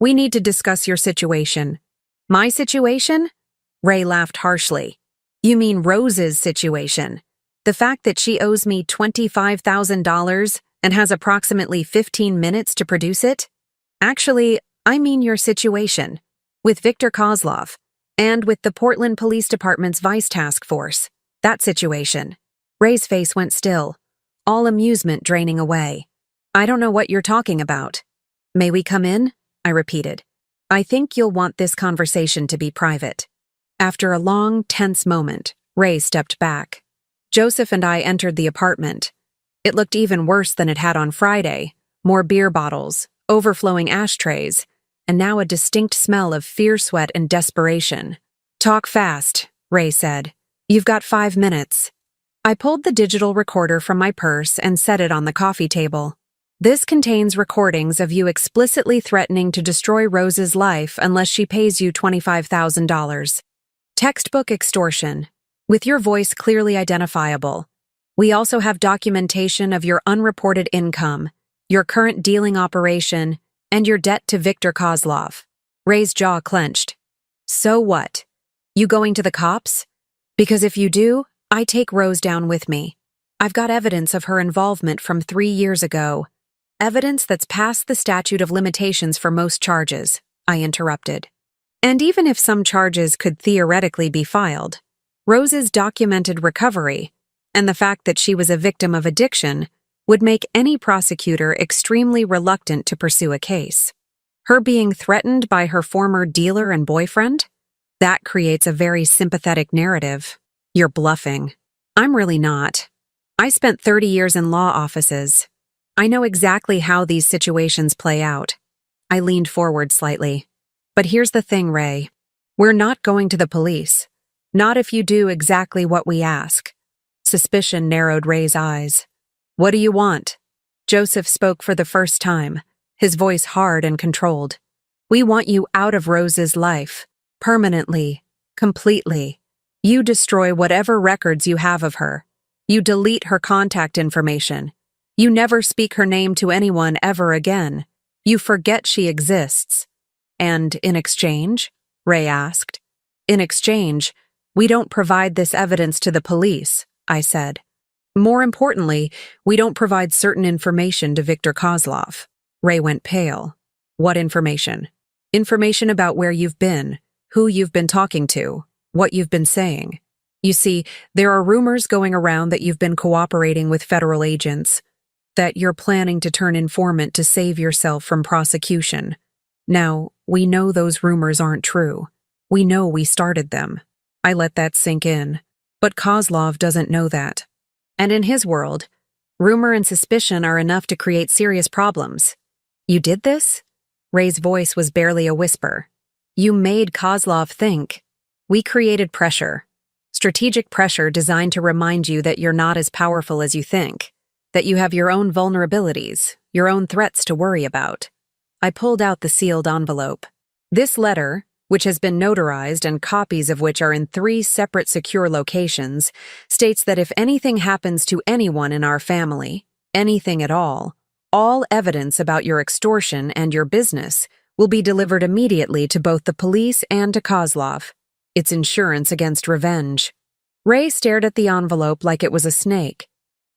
We need to discuss your situation. My situation? Ray laughed harshly. You mean Rose's situation? The fact that she owes me $25,000 and has approximately 15 minutes to produce it? Actually, I mean your situation, with Victor Kozlov, and with the Portland Police Department's Vice Task Force. That situation. Ray's face went still, all amusement draining away. I don't know what you're talking about. May we come in? I repeated. I think you'll want this conversation to be private. After a long, tense moment, Ray stepped back. Joseph and I entered the apartment. It looked even worse than it had on Friday. More beer bottles, overflowing ashtrays, and now a distinct smell of fear sweat and desperation. Talk fast, Ray said. You've got 5 minutes. I pulled the digital recorder from my purse and set it on the coffee table. This contains recordings of you explicitly threatening to destroy Rose's life unless she pays you $25,000. Textbook extortion, with your voice clearly identifiable. We also have documentation of your unreported income, your current dealing operation, and your debt to Victor Kozlov. Ray's jaw clenched. So what? You going to the cops? Because if you do, I take Rose down with me. I've got evidence of her involvement from 3 years ago. Evidence that's past the statute of limitations for most charges, I interrupted. And even if some charges could theoretically be filed, Rose's documented recovery, and the fact that she was a victim of addiction, would make any prosecutor extremely reluctant to pursue a case. Her being threatened by her former dealer and boyfriend? That creates a very sympathetic narrative. You're bluffing. I'm really not. I spent 30 years in law offices. I know exactly how these situations play out. I leaned forward slightly. But here's the thing, Ray. We're not going to the police. Not if you do exactly what we ask. Suspicion narrowed Ray's eyes. What do you want? Joseph spoke for the first time, his voice hard and controlled. We want you out of Rose's life. Permanently. Completely. You destroy whatever records you have of her. You delete her contact information. You never speak her name to anyone ever again. You forget she exists. And in exchange? Ray asked. In exchange, we don't provide this evidence to the police, I said. More importantly, we don't provide certain information to Victor Kozlov. Ray went pale. What information? Information about where you've been, who you've been talking to. What you've been saying. You see, there are rumors going around that you've been cooperating with federal agents, that you're planning to turn informant to save yourself from prosecution. Now, we know those rumors aren't true. We know we started them. I let that sink in. But Kozlov doesn't know that. And in his world, rumor and suspicion are enough to create serious problems. You did this? Ray's voice was barely a whisper. You made Kozlov think. We created pressure. Strategic pressure designed to remind you that you're not as powerful as you think, that you have your own vulnerabilities, your own threats to worry about. I pulled out the sealed envelope. This letter, which has been notarized and copies of which are in 3 separate secure locations, states that if anything happens to anyone in our family, anything at all evidence about your extortion and your business will be delivered immediately to both the police and to Kozlov. It's insurance against revenge. Ray stared at the envelope like it was a snake.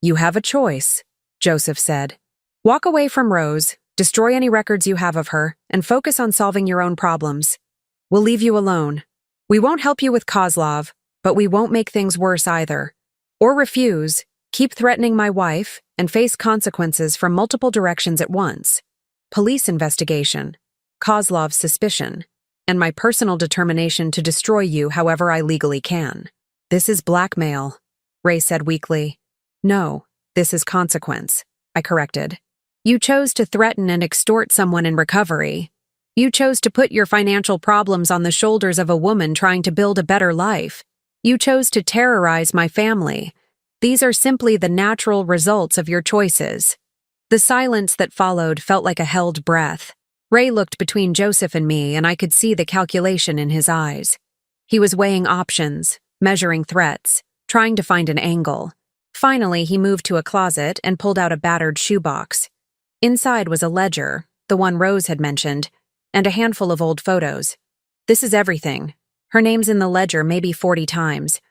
You have a choice, Joseph said. Walk away from Rose, destroy any records you have of her, and focus on solving your own problems. We'll leave you alone. We won't help you with Kozlov, but we won't make things worse either. Or refuse, keep threatening my wife, and face consequences from multiple directions at once. Police investigation, Kozlov's suspicion, and my personal determination to destroy you however I legally can. This is blackmail, Ray said weakly. No, this is consequence, I corrected. You chose to threaten and extort someone in recovery. You chose to put your financial problems on the shoulders of a woman trying to build a better life. You chose to terrorize my family. These are simply the natural results of your choices. The silence that followed felt like a held breath. Ray looked between Joseph and me, and I could see the calculation in his eyes. He was weighing options, measuring threats, trying to find an angle. Finally, he moved to a closet and pulled out a battered shoebox. Inside was a ledger, the one Rose had mentioned, and a handful of old photos. This is everything. Her name's in the ledger maybe 40 times.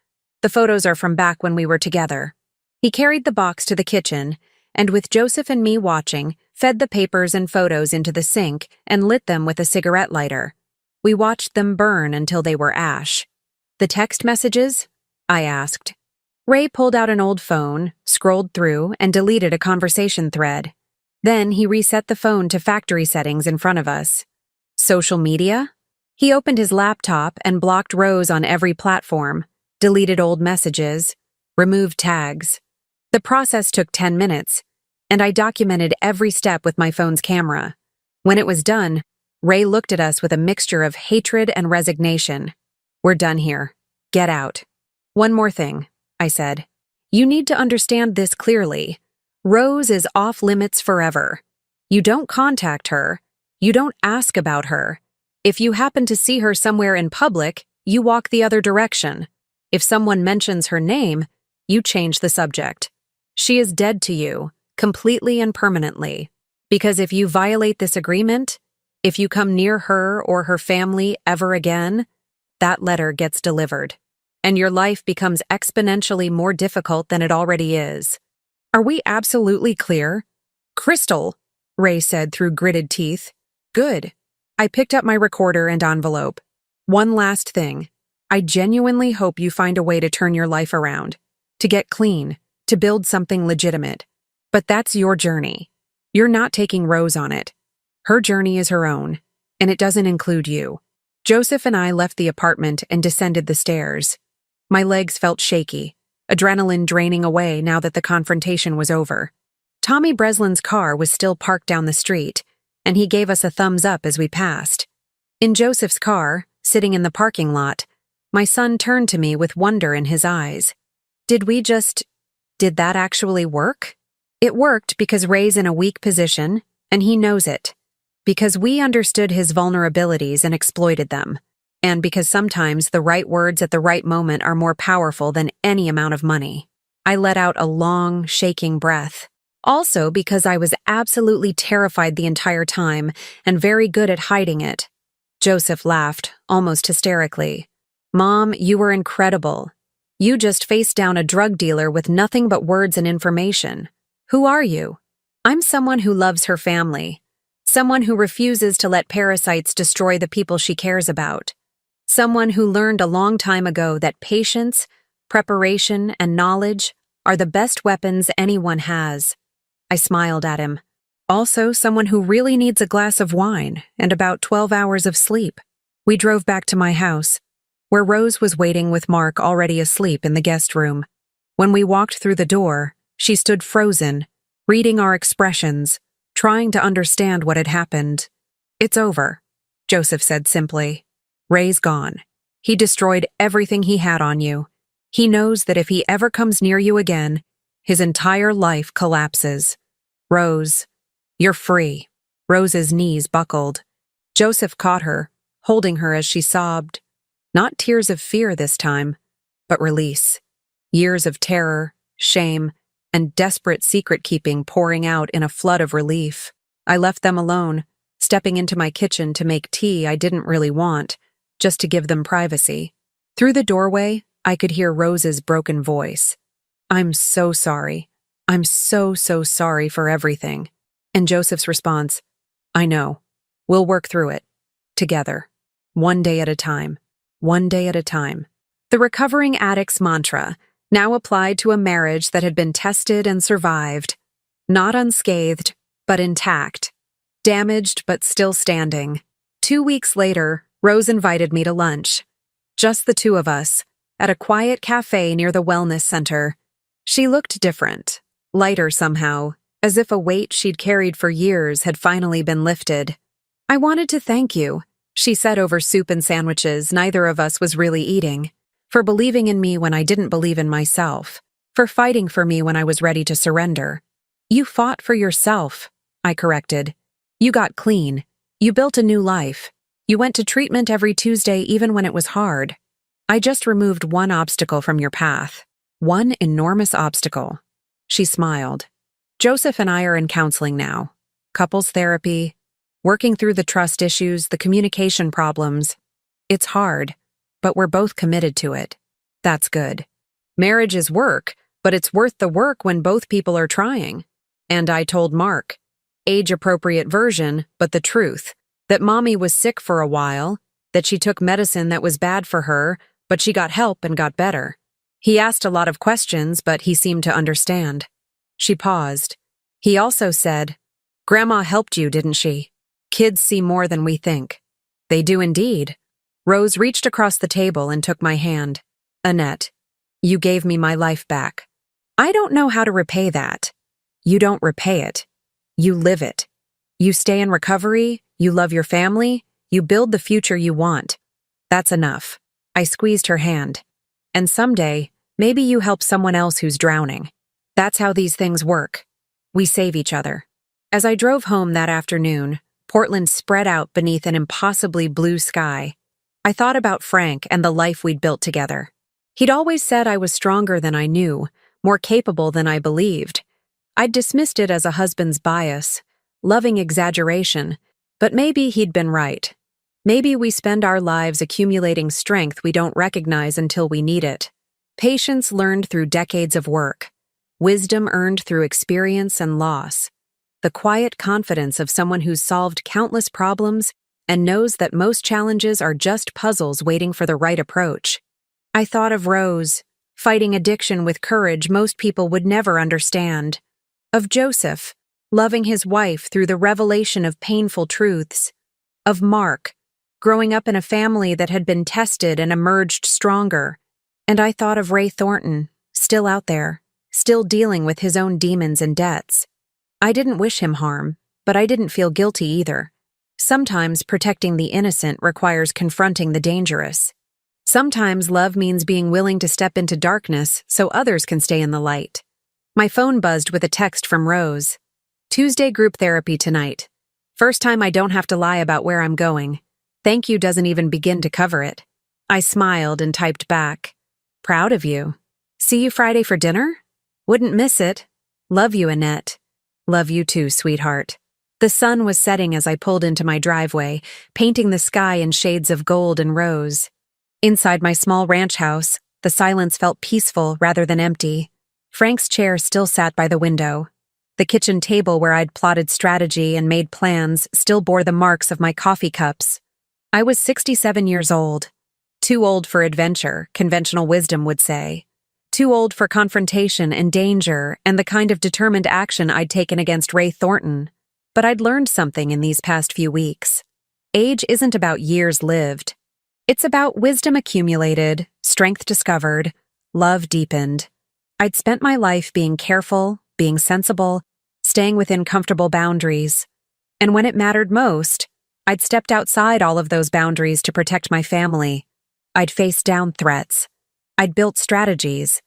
The photos are from back when we were together. He carried the box to the kitchen, and with Joseph and me watching, fed the papers and photos into the sink and lit them with a cigarette lighter. We watched them burn until they were ash. The text messages? I asked. Ray pulled out an old phone, scrolled through, and deleted a conversation thread. Then he reset the phone to factory settings in front of us. Social media? He opened his laptop and blocked Rose on every platform, deleted old messages, removed tags. The process took 10 minutes, and I documented every step with my phone's camera. When it was done, Ray looked at us with a mixture of hatred and resignation. We're done here. Get out. One more thing, I said. You need to understand this clearly. Rose is off limits forever. You don't contact her. You don't ask about her. If you happen to see her somewhere in public, you walk the other direction. If someone mentions her name, you change the subject. She is dead to you, completely and permanently. Because if you violate this agreement, if you come near her or her family ever again, that letter gets delivered, and your life becomes exponentially more difficult than it already is. Are we absolutely clear? Crystal, Ray said through gritted teeth. Good. I picked up my recorder and envelope. One last thing. I genuinely hope you find a way to turn your life around, to get clean, to build something legitimate. But that's your journey. You're not taking Rose on it. Her journey is her own, and it doesn't include you. Joseph and I left the apartment and descended the stairs. My legs felt shaky, adrenaline draining away now that the confrontation was over. Tommy Breslin's car was still parked down the street, and he gave us a thumbs up as we passed. In Joseph's car, sitting in the parking lot, my son turned to me with wonder in his eyes. Did that actually work? It worked because Ray's in a weak position, and he knows it. Because we understood his vulnerabilities and exploited them. And because sometimes the right words at the right moment are more powerful than any amount of money. I let out a long, shaking breath. Also because I was absolutely terrified the entire time and very good at hiding it. Joseph laughed, almost hysterically. Mom, you were incredible. You just faced down a drug dealer with nothing but words and information. Who are you? I'm someone who loves her family. Someone who refuses to let parasites destroy the people she cares about. Someone who learned a long time ago that patience, preparation, and knowledge are the best weapons anyone has. I smiled at him. Also, someone who really needs a glass of wine and about 12 hours of sleep. We drove back to my house, where Rose was waiting with Mark already asleep in the guest room. When we walked through the door, she stood frozen, reading our expressions, trying to understand what had happened. "It's over," Joseph said simply. "Ray's gone. He destroyed everything he had on you. He knows that if he ever comes near you again, his entire life collapses. Rose, you're free." Rose's knees buckled. Joseph caught her, holding her as she sobbed. Not tears of fear this time, but release. Years of terror, shame, and desperate secret-keeping pouring out in a flood of relief. I left them alone, stepping into my kitchen to make tea I didn't really want, just to give them privacy. Through the doorway, I could hear Rose's broken voice. "I'm so sorry. I'm so sorry for everything." And Joseph's response, "I know. We'll work through it. Together. One day at a time. One day at a time." The recovering addict's mantra, now applied to a marriage that had been tested and survived. Not unscathed, but intact. Damaged, but still standing. 2 weeks later, Rose invited me to lunch. Just the two of us, at a quiet cafe near the wellness center. She looked different, lighter somehow, as if a weight she'd carried for years had finally been lifted. "I wanted to thank you," she said over soup and sandwiches neither of us was really eating, "for believing in me when I didn't believe in myself, for fighting for me when I was ready to surrender." "You fought for yourself," I corrected. "You got clean. You built a new life. You went to treatment every Tuesday even when it was hard. I just removed one obstacle from your path. One enormous obstacle." She smiled. "Joseph and I are in counseling now. Couples therapy, working through the trust issues, the communication problems. It's hard, but we're both committed to it. That's good. Marriage is work, but it's worth the work when both people are trying." And I told Mark, age-appropriate version, but the truth, that Mommy was sick for a while, that she took medicine that was bad for her, but she got help and got better. He asked a lot of questions, but he seemed to understand. She paused. He also said, "Grandma helped you, didn't she? Kids see more than we think." "They do indeed." Rose reached across the table and took my hand. "Annette, you gave me my life back. I don't know how to repay that." "You don't repay it. You live it. You stay in recovery, you love your family, you build the future you want. That's enough." I squeezed her hand. "And someday, maybe you help someone else who's drowning. That's how these things work. We save each other." As I drove home that afternoon, Portland spread out beneath an impossibly blue sky. I thought about Frank and the life we'd built together. He'd always said I was stronger than I knew, more capable than I believed. I'd dismissed it as a husband's bias, loving exaggeration, but maybe he'd been right. Maybe we spend our lives accumulating strength we don't recognize until we need it. Patience learned through decades of work. Wisdom earned through experience and loss. The quiet confidence of someone who's solved countless problems and knows that most challenges are just puzzles waiting for the right approach. I thought of Rose, fighting addiction with courage most people would never understand. Of Joseph, loving his wife through the revelation of painful truths. Of Mark, growing up in a family that had been tested and emerged stronger. And I thought of Ray Thornton, still out there, still dealing with his own demons and debts. I didn't wish him harm, but I didn't feel guilty either. Sometimes protecting the innocent requires confronting the dangerous. Sometimes love means being willing to step into darkness so others can stay in the light. My phone buzzed with a text from Rose. "Tuesday group therapy tonight. First time I don't have to lie about where I'm going. Thank you doesn't even begin to cover it." I smiled and typed back, "Proud of you. See you Friday for dinner? Wouldn't miss it. Love you, Annette." "Love you too, sweetheart." The sun was setting as I pulled into my driveway, painting the sky in shades of gold and rose. Inside my small ranch house, the silence felt peaceful rather than empty. Frank's chair still sat by the window. The kitchen table where I'd plotted strategy and made plans still bore the marks of my coffee cups. I was 67 years old. Too old for adventure, conventional wisdom would say. Too old for confrontation and danger and the kind of determined action I'd taken against Ray Thornton. But I'd learned something in these past few weeks. Age isn't about years lived. It's about wisdom accumulated, strength discovered, love deepened. I'd spent my life being careful, being sensible, staying within comfortable boundaries. And when it mattered most, I'd stepped outside all of those boundaries to protect my family. I'd faced down threats. I'd built strategies.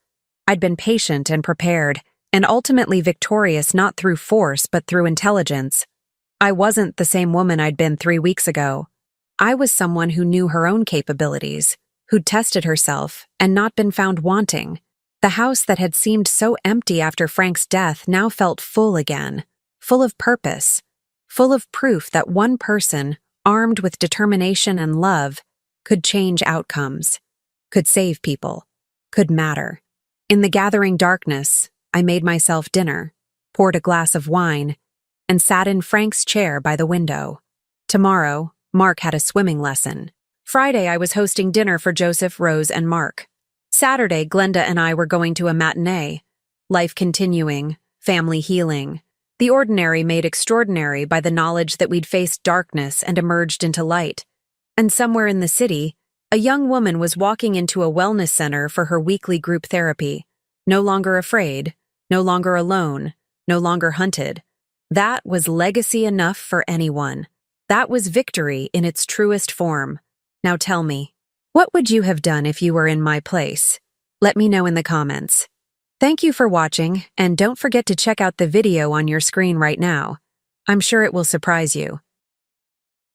I'd been patient and prepared, and ultimately victorious not through force but through intelligence. I wasn't the same woman I'd been 3 weeks ago. I was someone who knew her own capabilities, who'd tested herself and not been found wanting. The house that had seemed so empty after Frank's death now felt full again, full of purpose, full of proof that one person, armed with determination and love, could change outcomes, could save people, could matter. In the gathering darkness, I made myself dinner, poured a glass of wine, and sat in Frank's chair by the window. Tomorrow, Mark had a swimming lesson. Friday, I was hosting dinner for Joseph, Rose, and Mark. Saturday, Glenda and I were going to a matinee. Life continuing, family healing. The ordinary made extraordinary by the knowledge that we'd faced darkness and emerged into light. And somewhere in the city, a young woman was walking into a wellness center for her weekly group therapy. No longer afraid, no longer alone, no longer hunted. That was legacy enough for anyone. That was victory in its truest form. Now tell me, what would you have done if you were in my place? Let me know in the comments. Thank you for watching, and don't forget to check out the video on your screen right now. I'm sure it will surprise you.